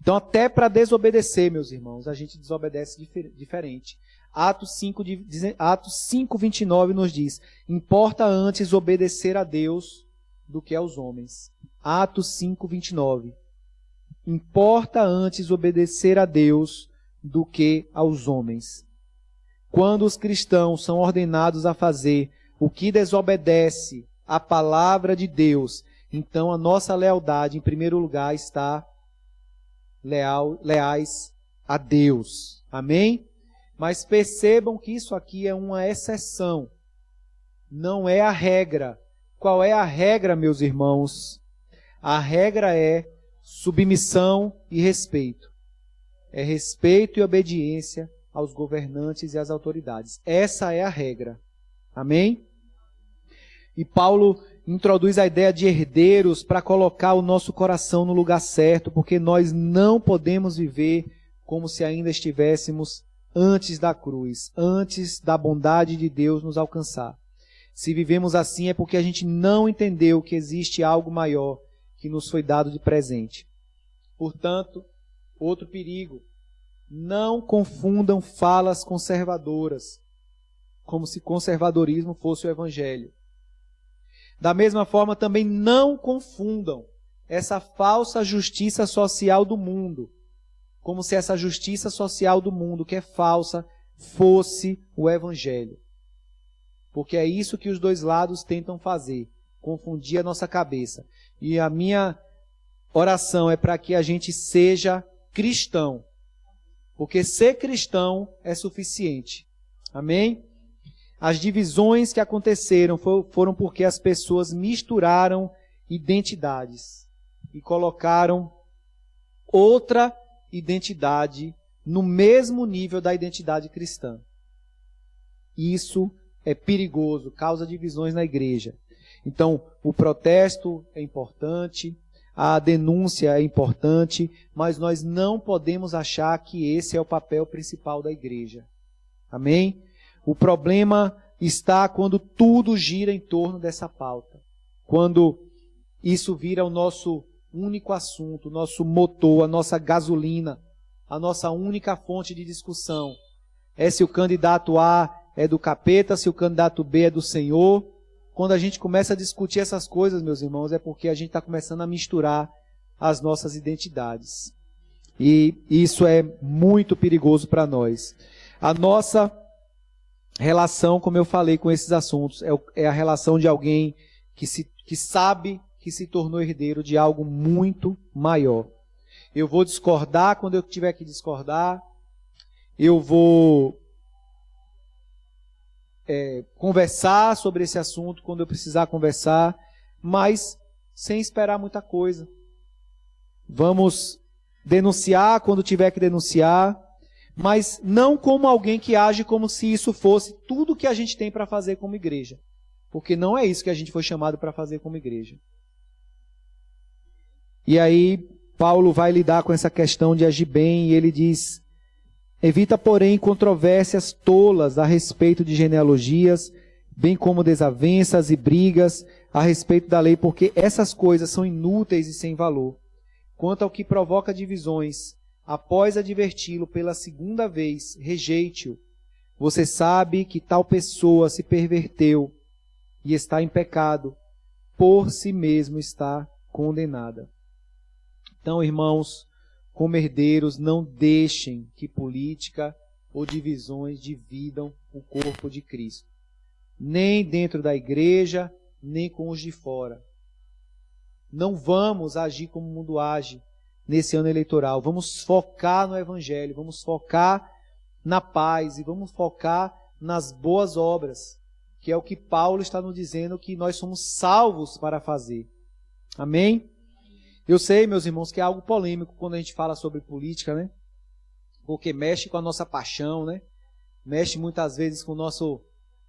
Então, até para desobedecer, meus irmãos, a gente desobedece diferente. Atos 5:29 nos diz, importa antes obedecer a Deus do que aos homens. Atos 5:29. Importa antes obedecer a Deus do que aos homens. Quando os cristãos são ordenados a fazer o que desobedece à palavra de Deus, então a nossa lealdade, em primeiro lugar, está leais a Deus. Amém? Mas percebam que isso aqui é uma exceção. Não é a regra. Qual é a regra, meus irmãos? A regra é submissão e respeito. É respeito e obediência aos governantes e às autoridades. Essa é a regra. Amém? E Paulo introduz a ideia de herdeiros para colocar o nosso coração no lugar certo, porque nós não podemos viver como se ainda estivéssemos antes da cruz, antes da bondade de Deus nos alcançar. Se vivemos assim é porque a gente não entendeu que existe algo maior que nos foi dado de presente. Portanto, outro perigo, não confundam falas conservadoras, como se conservadorismo fosse o evangelho. Da mesma forma, também não confundam essa falsa justiça social do mundo, como se essa justiça social do mundo, que é falsa, fosse o evangelho. Porque é isso que os dois lados tentam fazer, confundir a nossa cabeça. E a minha oração é para que a gente seja cristão, porque ser cristão é suficiente. Amém? As divisões que aconteceram foram porque as pessoas misturaram identidades e colocaram outra identidade no mesmo nível da identidade cristã. Isso é perigoso, causa divisões na igreja. Então, o protesto é importante, a denúncia é importante, mas nós não podemos achar que esse é o papel principal da igreja. Amém? O problema está quando tudo gira em torno dessa pauta. Quando isso vira o nosso único assunto, o nosso motor, a nossa gasolina, a nossa única fonte de discussão. É se o candidato A é do capeta, se o candidato B é do Senhor. Quando a gente começa a discutir essas coisas, meus irmãos, é porque a gente está começando a misturar as nossas identidades. E isso é muito perigoso para nós. A nossa relação, como eu falei com esses assuntos, é a relação de alguém que sabe que se tornou herdeiro de algo muito maior. Eu vou discordar quando eu tiver que discordar. Eu vou conversar sobre esse assunto quando eu precisar conversar, mas sem esperar muita coisa. Vamos denunciar quando tiver que denunciar, mas não como alguém que age como se isso fosse tudo que a gente tem para fazer como igreja. Porque não é isso que a gente foi chamado para fazer como igreja. E aí, Paulo vai lidar com essa questão de agir bem, e ele diz: evita, porém, controvérsias tolas a respeito de genealogias, bem como desavenças e brigas a respeito da lei, porque essas coisas são inúteis e sem valor. Quanto ao que provoca divisões, após adverti-lo pela segunda vez, rejeite-o. Você sabe que tal pessoa se perverteu e está em pecado, por si mesmo está condenada. Então, irmãos, como herdeiros, não deixem que política ou divisões dividam o corpo de Cristo. Nem dentro da igreja, nem com os de fora. Não vamos agir como o mundo age nesse ano eleitoral. Vamos focar no Evangelho, vamos focar na paz e vamos focar nas boas obras, que é o que Paulo está nos dizendo que nós somos salvos para fazer. Amém? Eu sei, meus irmãos, que é algo polêmico quando a gente fala sobre política, né? Porque mexe com a nossa paixão, né? Mexe muitas vezes com o nosso...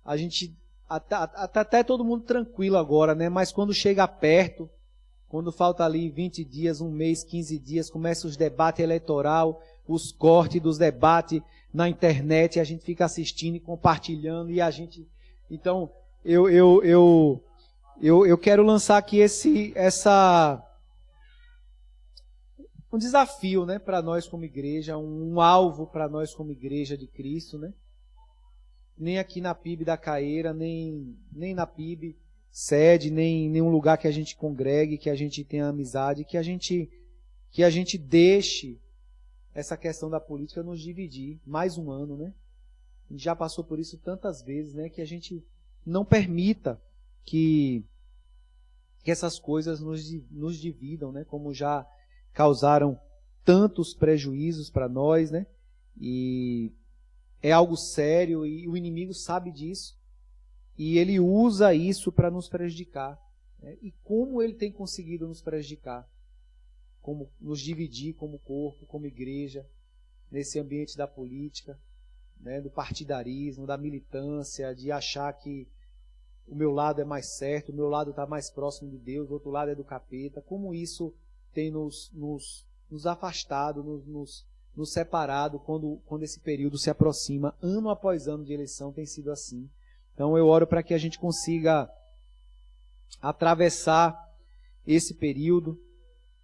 A gente... Até todo mundo tranquilo agora, né? Mas quando chega perto, quando falta ali 20 dias, um mês, 15 dias, começa os debates eleitorais, os cortes dos debates na internet, a gente fica assistindo e compartilhando, e a gente... Então, eu quero lançar aqui um desafio, né, para nós como igreja, um alvo para nós como igreja de Cristo, né? Nem aqui na PIB da Caeira, nem na PIB sede, nem em nenhum lugar que a gente congregue, que a gente tenha amizade, que a gente deixe essa questão da política nos dividir. Mais um ano, né? A gente já passou por isso tantas vezes, né? Que a gente não permita que essas coisas nos dividam, né? Como já causaram tantos prejuízos para nós, né? E é algo sério e o inimigo sabe disso. E ele usa isso para nos prejudicar, né? E como ele tem conseguido nos prejudicar? Como nos dividir como corpo, como igreja, nesse ambiente da política. né, do partidarismo, da militância, de achar que o meu lado é mais certo, o meu lado está mais próximo de Deus, o outro lado é do capeta. Como isso tem nos afastado, nos separado quando esse período se aproxima. Ano após ano de eleição tem sido assim. Então eu oro para que a gente consiga atravessar esse período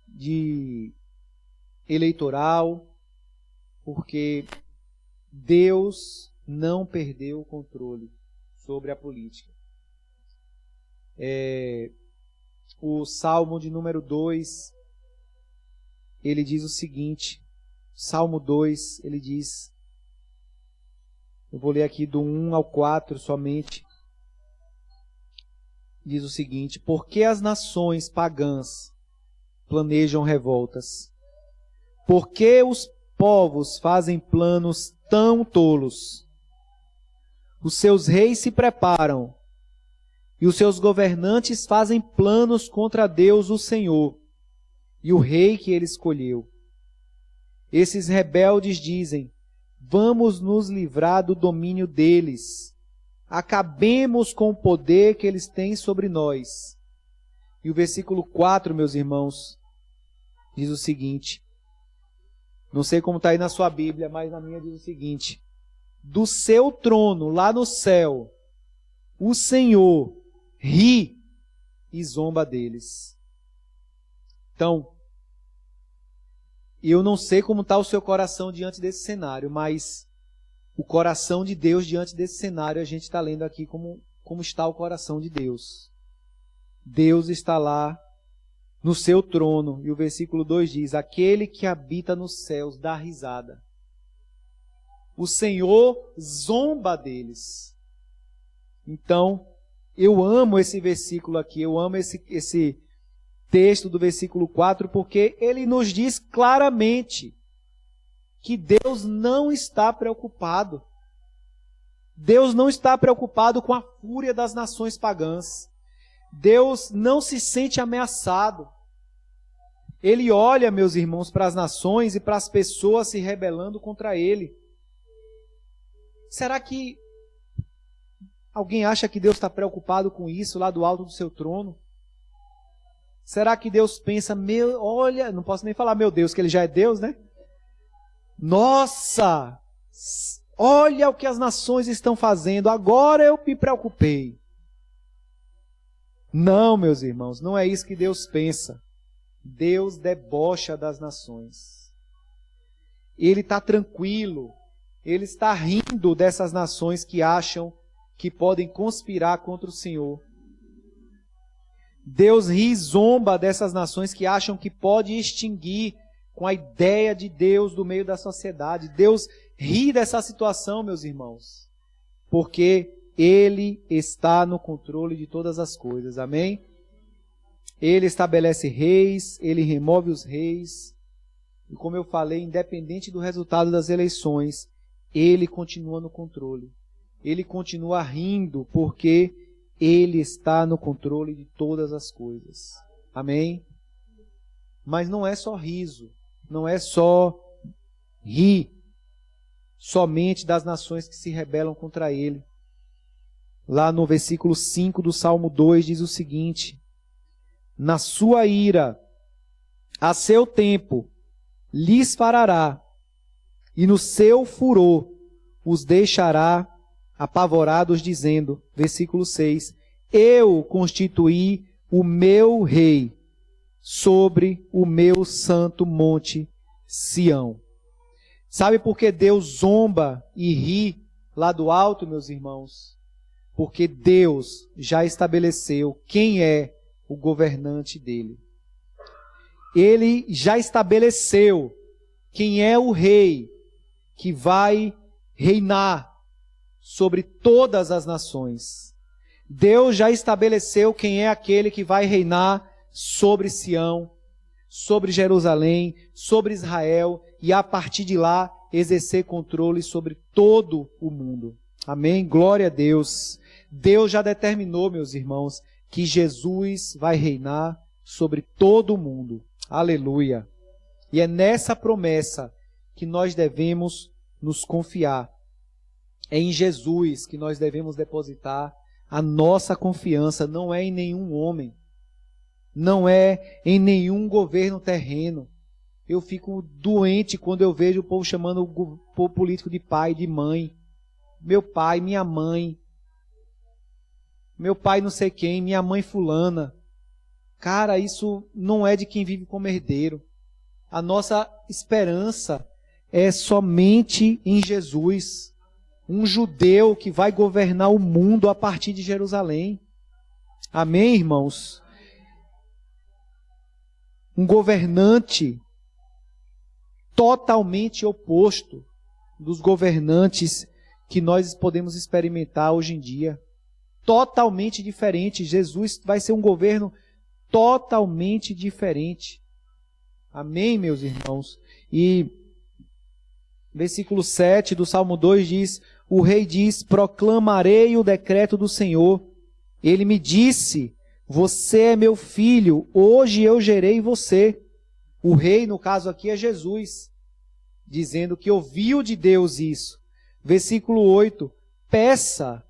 de eleitoral, porque Deus não perdeu o controle sobre a política. O Salmo de número 2, ele diz o seguinte, Salmo 2, ele diz, eu vou ler aqui do 1 ao 4 somente, diz o seguinte: por que as nações pagãs planejam revoltas? Por que os povos fazem planos tão tolos? Os seus reis se preparam, e os seus governantes fazem planos contra Deus, o Senhor, e o rei que ele escolheu. Esses rebeldes dizem: vamos nos livrar do domínio deles. Acabemos com o poder que eles têm sobre nós. E o versículo 4, meus irmãos, diz o seguinte. Não sei como está aí na sua Bíblia, mas na minha diz o seguinte: do seu trono, lá no céu, o Senhor ri e zomba deles. Então, eu não sei como está o seu coração diante desse cenário, mas o coração de Deus diante desse cenário, a gente está lendo aqui como está o coração de Deus. Deus está lá no seu trono, e o versículo 2 diz: aquele que habita nos céus dá risada. O Senhor zomba deles. Então, eu amo esse versículo aqui, eu amo esse texto do versículo 4, porque ele nos diz claramente que Deus não está preocupado. Deus não está preocupado com a fúria das nações pagãs. Deus não se sente ameaçado. Ele olha, meus irmãos, para as nações e para as pessoas se rebelando contra ele. Será que alguém acha que Deus está preocupado com isso lá do alto do seu trono? Será que Deus pensa, olha, não posso nem falar meu Deus, que ele já é Deus, né? Nossa, olha o que as nações estão fazendo, agora eu me preocupei. Não, meus irmãos, não é isso que Deus pensa. Deus debocha das nações. Ele está tranquilo, ele está rindo dessas nações que acham que podem conspirar contra o Senhor. Deus ri e zomba dessas nações que acham que pode extinguir com a ideia de Deus do meio da sociedade. Deus ri dessa situação, meus irmãos, porque Ele está no controle de todas as coisas, amém? Ele estabelece reis, Ele remove os reis, e como eu falei, independente do resultado das eleições, Ele continua no controle. Ele continua rindo, porque Ele está no controle de todas as coisas, amém? Mas não é só riso, não é só rir somente das nações que se rebelam contra ele. Lá no versículo 5 do Salmo 2 diz o seguinte: na sua ira, a seu tempo, lhes fará, e no seu furor os deixará apavorados, dizendo, versículo 6, eu constituí o meu rei sobre o meu santo monte Sião. Sabe por que Deus zomba e ri lá do alto, meus irmãos? Porque Deus já estabeleceu quem é o governante dele. Ele já estabeleceu quem é o rei que vai reinar sobre todas as nações. Deus já estabeleceu quem é aquele que vai reinar sobre Sião, sobre Jerusalém, sobre Israel, e a partir de lá exercer controle sobre todo o mundo. Amém? Glória a Deus. Deus já determinou, meus irmãos, que Jesus vai reinar sobre todo o mundo. Aleluia. E é nessa promessa que nós devemos nos confiar. É em Jesus que nós devemos depositar a nossa confiança, não é em nenhum homem, não é em nenhum governo terreno. Eu fico doente quando eu vejo o povo chamando o povo político de pai, de mãe. Meu pai, minha mãe. Meu pai não sei quem, minha mãe fulana. Cara, isso não é de quem vive como herdeiro. A nossa esperança é somente em Jesus. Um judeu que vai governar o mundo a partir de Jerusalém. Amém, irmãos? Um governante totalmente oposto dos governantes que nós podemos experimentar hoje em dia. Totalmente diferente. Jesus vai ser um governo totalmente diferente. Amém, meus irmãos? E versículo 7 do Salmo 2 diz: o rei diz, proclamarei o decreto do Senhor. Ele me disse, você é meu filho, hoje eu gerei você. O rei, no caso aqui, é Jesus, dizendo que ouviu de Deus isso. Versículo 8, peça,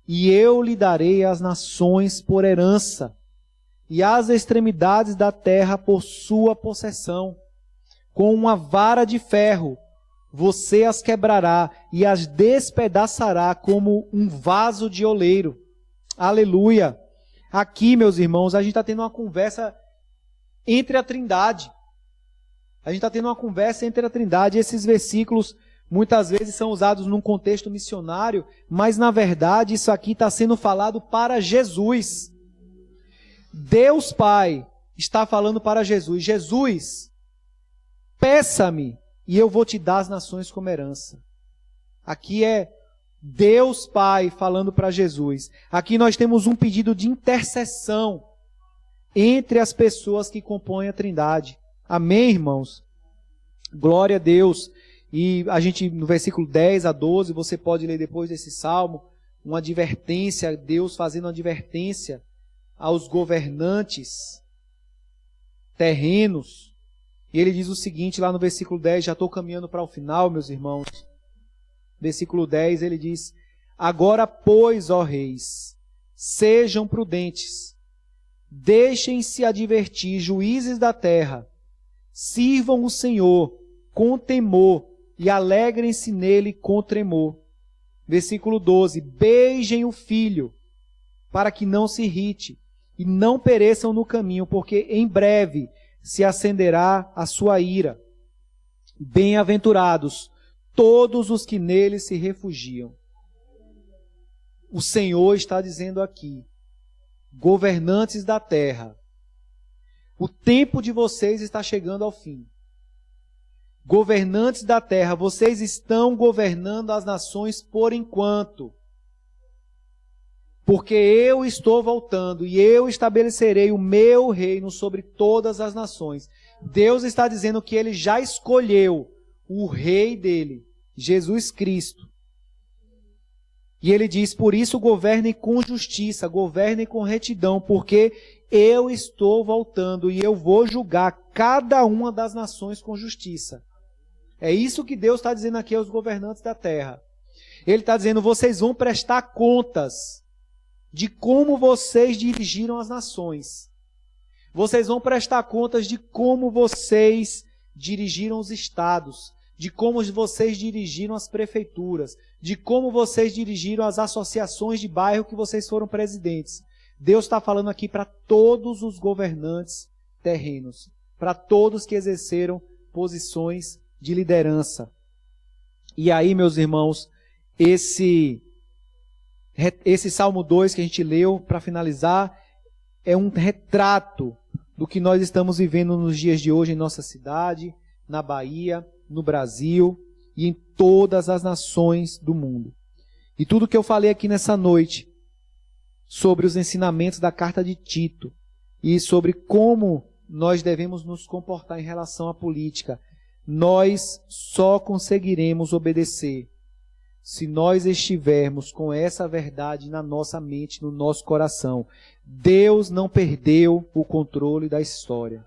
e eu lhe darei as nações por herança, e as extremidades da terra por sua possessão. Com uma vara de ferro, você as quebrará e as despedaçará como um vaso de oleiro. Aleluia! Aqui, meus irmãos, a gente está tendo uma conversa entre a Trindade. A gente está tendo uma conversa entre a Trindade. Esses versículos muitas vezes são usados num contexto missionário, mas na verdade isso aqui está sendo falado para Jesus. Deus Pai está falando para Jesus. Jesus, peça-me e eu vou te dar as nações como herança. Aqui é Deus Pai falando para Jesus. Aqui nós temos um pedido de intercessão entre as pessoas que compõem a Trindade. Amém, irmãos? Glória a Deus. E a gente, no versículo 10 a 12, você pode ler depois desse salmo, uma advertência, Deus fazendo uma advertência aos governantes terrenos. E ele diz o seguinte, lá no versículo 10, já estou caminhando para o final, meus irmãos. Versículo 10, ele diz, agora, pois, ó reis, sejam prudentes, deixem-se advertir, juízes da terra, sirvam o Senhor com temor e alegrem-se nele com tremor. Versículo 12, beijem o filho, para que não se irrite, e não pereçam no caminho, porque em breve se acenderá a sua ira. Bem-aventurados todos os que nele se refugiam. O Senhor está dizendo aqui, governantes da terra, o tempo de vocês está chegando ao fim. Governantes da terra, vocês estão governando as nações por enquanto. Porque eu estou voltando e eu estabelecerei o meu reino sobre todas as nações. Deus está dizendo que ele já escolheu o rei dele, Jesus Cristo. E ele diz, por isso governem com justiça, governem com retidão, porque eu estou voltando e eu vou julgar cada uma das nações com justiça. É isso que Deus está dizendo aqui aos governantes da terra. Ele está dizendo, vocês vão prestar contas de como vocês dirigiram as nações. Vocês vão prestar contas de como vocês dirigiram os estados, de como vocês dirigiram as prefeituras, de como vocês dirigiram as associações de bairro que vocês foram presidentes. Deus está falando aqui para todos os governantes terrenos, para todos que exerceram posições de liderança. E aí, meus irmãos, esse Salmo 2 que a gente leu, para finalizar, é um retrato do que nós estamos vivendo nos dias de hoje em nossa cidade, na Bahia, no Brasil e em todas as nações do mundo. E tudo que eu falei aqui nessa noite sobre os ensinamentos da carta de Tito e sobre como nós devemos nos comportar em relação à política, nós só conseguiremos obedecer se nós estivermos com essa verdade na nossa mente, no nosso coração. Deus não perdeu o controle da história.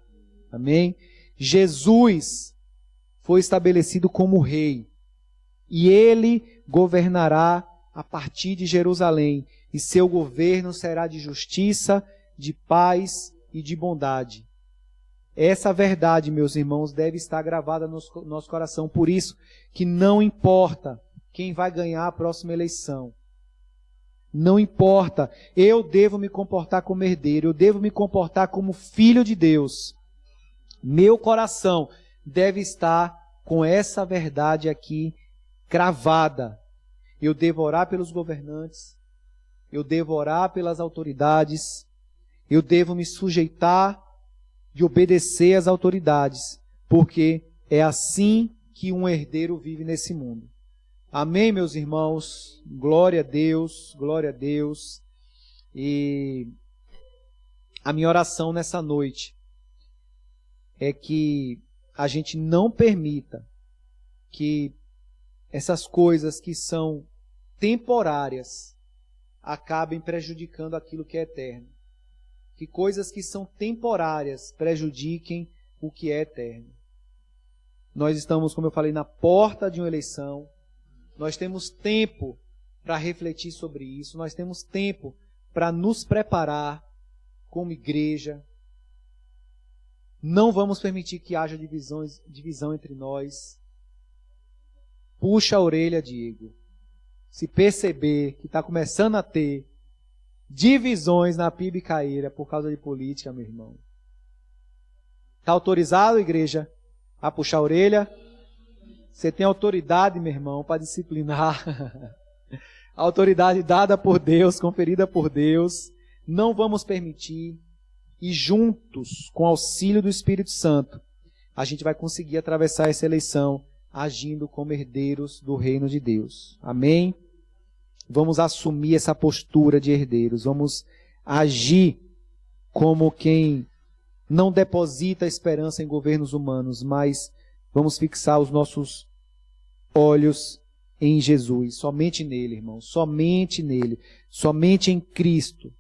Amém? Jesus foi estabelecido como rei. e ele governará a partir de Jerusalém, e seu governo será de justiça, de paz e de bondade. Essa verdade, meus irmãos, deve estar gravada no nosso coração. Por isso que não importa quem vai ganhar a próxima eleição. Não importa. Eu devo me comportar como herdeiro. Eu devo me comportar como filho de Deus. Meu coração deve estar com essa verdade aqui cravada. Eu devo orar pelos governantes. Eu devo orar pelas autoridades. Eu devo me sujeitar de obedecer às autoridades, porque é assim que um herdeiro vive nesse mundo. Amém, meus irmãos? Glória a Deus, glória a Deus. E a minha oração nessa noite é que a gente não permita que essas coisas que são temporárias acabem prejudicando aquilo que é eterno. Que coisas que são temporárias prejudiquem o que é eterno. Nós estamos, como eu falei, na porta de uma eleição. Nós temos tempo para refletir sobre isso. Nós temos tempo para nos preparar como igreja. Não vamos permitir que haja divisão entre nós. Puxa a orelha, Diego. Se perceber que está começando a ter divisões na Pibicaíra por causa de política, meu irmão. Está autorizado, igreja, a puxar a orelha? Você tem autoridade, meu irmão, para disciplinar. Autoridade dada por Deus, conferida por Deus. Não vamos permitir. E juntos, com o auxílio do Espírito Santo, a gente vai conseguir atravessar essa eleição agindo como herdeiros do reino de Deus. Amém? Vamos assumir essa postura de herdeiros. Vamos agir como quem não deposita esperança em governos humanos, mas vamos fixar os nossos olhos em Jesus. Somente nele, irmão. Somente nele. Somente em Cristo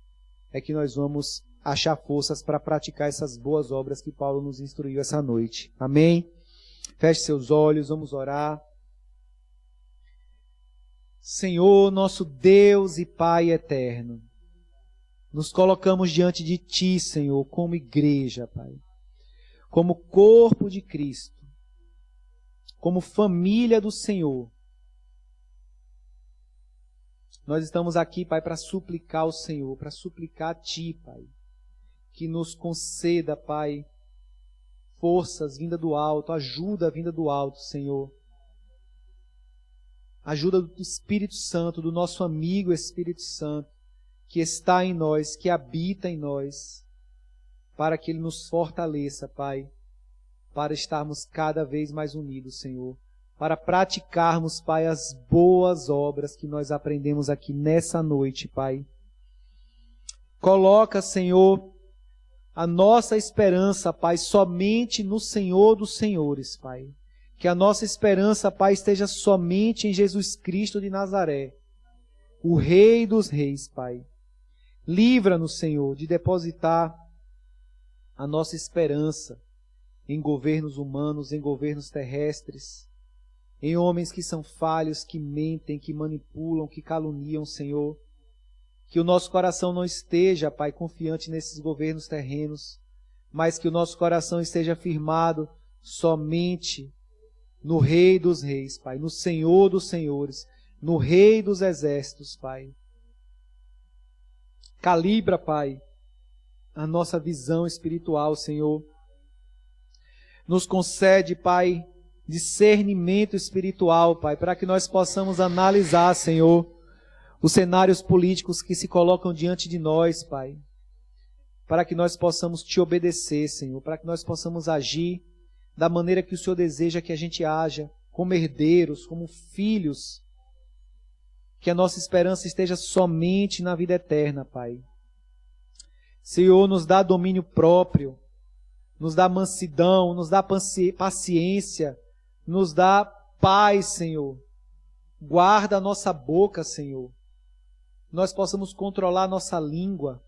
é que nós vamos achar forças para praticar essas boas obras que Paulo nos instruiu essa noite. Amém? Feche seus olhos, vamos orar. Senhor, nosso Deus e Pai eterno, nos colocamos diante de Ti, Senhor, como igreja, Pai, como corpo de Cristo, como família do Senhor. Nós estamos aqui, Pai, para suplicar ao Senhor, para suplicar a Ti, Pai, que nos conceda, Pai, forças vinda do alto, ajuda vinda do alto, Senhor. Ajuda do Espírito Santo, do nosso amigo Espírito Santo, que está em nós, que habita em nós, para que Ele nos fortaleça, Pai, para estarmos cada vez mais unidos, Senhor, para praticarmos, Pai, as boas obras que nós aprendemos aqui nessa noite, Pai. Coloca, Senhor, a nossa esperança, Pai, somente no Senhor dos Senhores, Pai. Que a nossa esperança, Pai, esteja somente em Jesus Cristo de Nazaré, o Rei dos Reis, Pai. Livra-nos, Senhor, de depositar a nossa esperança em governos humanos, em governos terrestres, em homens que são falhos, que mentem, que manipulam, que caluniam, Senhor. Que o nosso coração não esteja, Pai, confiante nesses governos terrenos, mas que o nosso coração esteja firmado somente no Rei dos Reis, Pai, no Senhor dos Senhores, no Rei dos Exércitos, Pai. Calibra, Pai, a nossa visão espiritual, Senhor. Nos concede, Pai, discernimento espiritual, Pai, para que nós possamos analisar, Senhor, os cenários políticos que se colocam diante de nós, Pai, para que nós possamos Te obedecer, Senhor, para que nós possamos agir da maneira que o Senhor deseja que a gente haja, como herdeiros, como filhos, que a nossa esperança esteja somente na vida eterna, Pai. Senhor, nos dá domínio próprio, nos dá mansidão, nos dá paciência, nos dá paz, Senhor. Guarda a nossa boca, Senhor. Nós possamos controlar a nossa língua,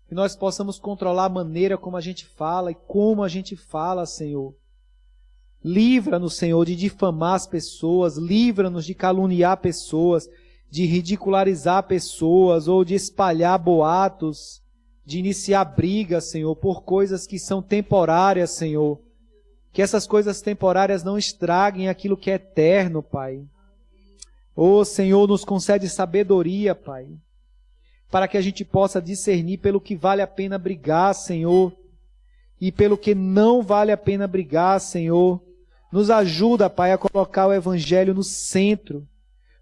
que nós possamos controlar a maneira como a gente fala e como a gente fala, Senhor. Livra-nos, Senhor, de difamar as pessoas, livra-nos de caluniar pessoas, de ridicularizar pessoas ou de espalhar boatos, de iniciar brigas, Senhor, por coisas que são temporárias, Senhor. Que essas coisas temporárias não estraguem aquilo que é eterno, Pai. Ô, Senhor, nos concede sabedoria, Pai, para que a gente possa discernir pelo que vale a pena brigar, Senhor, e pelo que não vale a pena brigar, Senhor. Nos ajuda, Pai, a colocar o Evangelho no centro,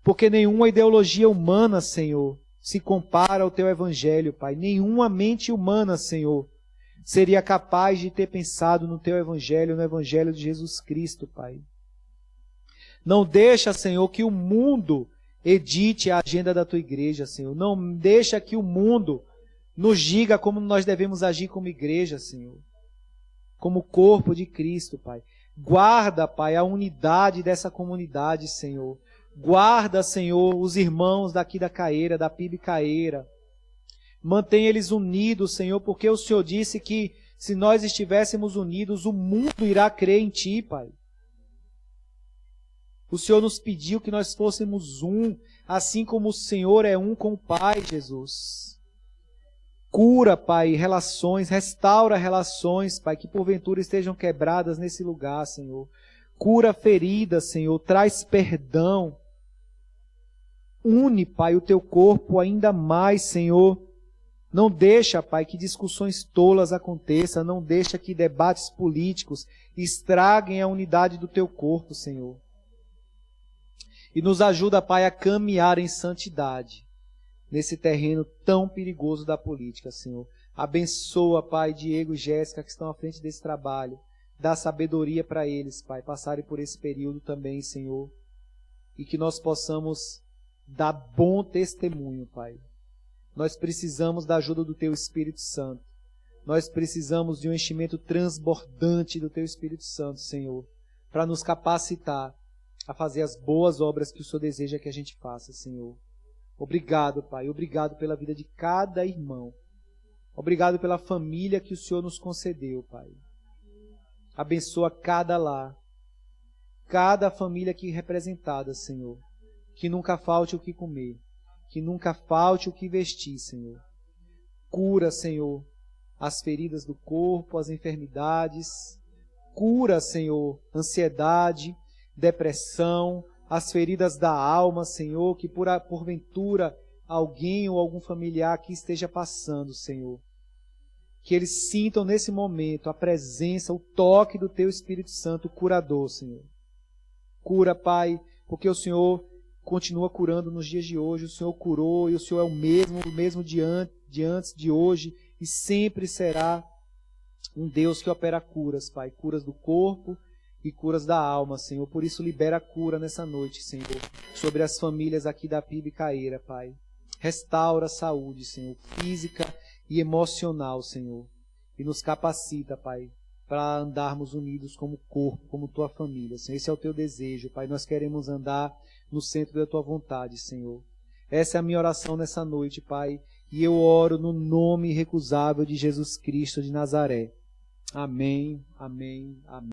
porque nenhuma ideologia humana, Senhor, se compara ao Teu Evangelho, Pai. Nenhuma mente humana, Senhor, seria capaz de ter pensado no Teu Evangelho, no Evangelho de Jesus Cristo, Pai. Não deixa, Senhor, que o mundo edite a agenda da Tua igreja, Senhor. Não deixa que o mundo nos diga como nós devemos agir como igreja, Senhor. Como corpo de Cristo, Pai. Guarda, Pai, a unidade dessa comunidade, Senhor. Guarda, Senhor, os irmãos daqui da Caeira, da PIB Caeira. Mantém eles unidos, Senhor, porque o Senhor disse que se nós estivéssemos unidos, o mundo irá crer em Ti, Pai. O Senhor nos pediu que nós fôssemos um, assim como o Senhor é um com o Pai, Jesus. Cura, Pai, relações, restaura relações, Pai, que porventura estejam quebradas nesse lugar, Senhor. Cura feridas, Senhor, traz perdão. Une, Pai, o Teu corpo ainda mais, Senhor. Não deixa, Pai, que discussões tolas aconteçam, não deixa que debates políticos estraguem a unidade do Teu corpo, Senhor. E nos ajuda, Pai, a caminhar em santidade nesse terreno tão perigoso da política, Senhor. Abençoa, Pai, Diego e Jéssica que estão à frente desse trabalho. Dá sabedoria para eles, Pai, passarem por esse período também, Senhor. E que nós possamos dar bom testemunho, Pai. Nós precisamos da ajuda do Teu Espírito Santo. Nós precisamos de um enchimento transbordante do Teu Espírito Santo, Senhor, para nos capacitar a fazer as boas obras que o Senhor deseja que a gente faça, Senhor. Obrigado, Pai. Obrigado pela vida de cada irmão. Obrigado pela família que o Senhor nos concedeu, Pai. Abençoa cada lar, cada família aqui representada, Senhor. Que nunca falte o que comer, que nunca falte o que vestir, Senhor. Cura, Senhor, as feridas do corpo, as enfermidades. Cura, Senhor, ansiedade, depressão, as feridas da alma, Senhor, que porventura alguém ou algum familiar aqui esteja passando, Senhor. Que eles sintam nesse momento a presença, o toque do Teu Espírito Santo, o curador, Senhor. Cura, Pai, porque o Senhor continua curando nos dias de hoje, o Senhor curou e o Senhor é o mesmo de antes, de hoje, e sempre será um Deus que opera curas, Pai, curas do corpo e curas da alma, Senhor. Por isso libera a cura nessa noite, Senhor, sobre as famílias aqui da PIB Caeira, Pai. Restaura a saúde, Senhor, física e emocional, Senhor, e nos capacita, Pai, para andarmos unidos como corpo, como Tua família, Senhor. Esse é o Teu desejo, Pai. Nós queremos andar no centro da Tua vontade, Senhor. Essa é a minha oração nessa noite, Pai, e eu oro no nome irrecusável de Jesus Cristo de Nazaré. Amém, amém, amém.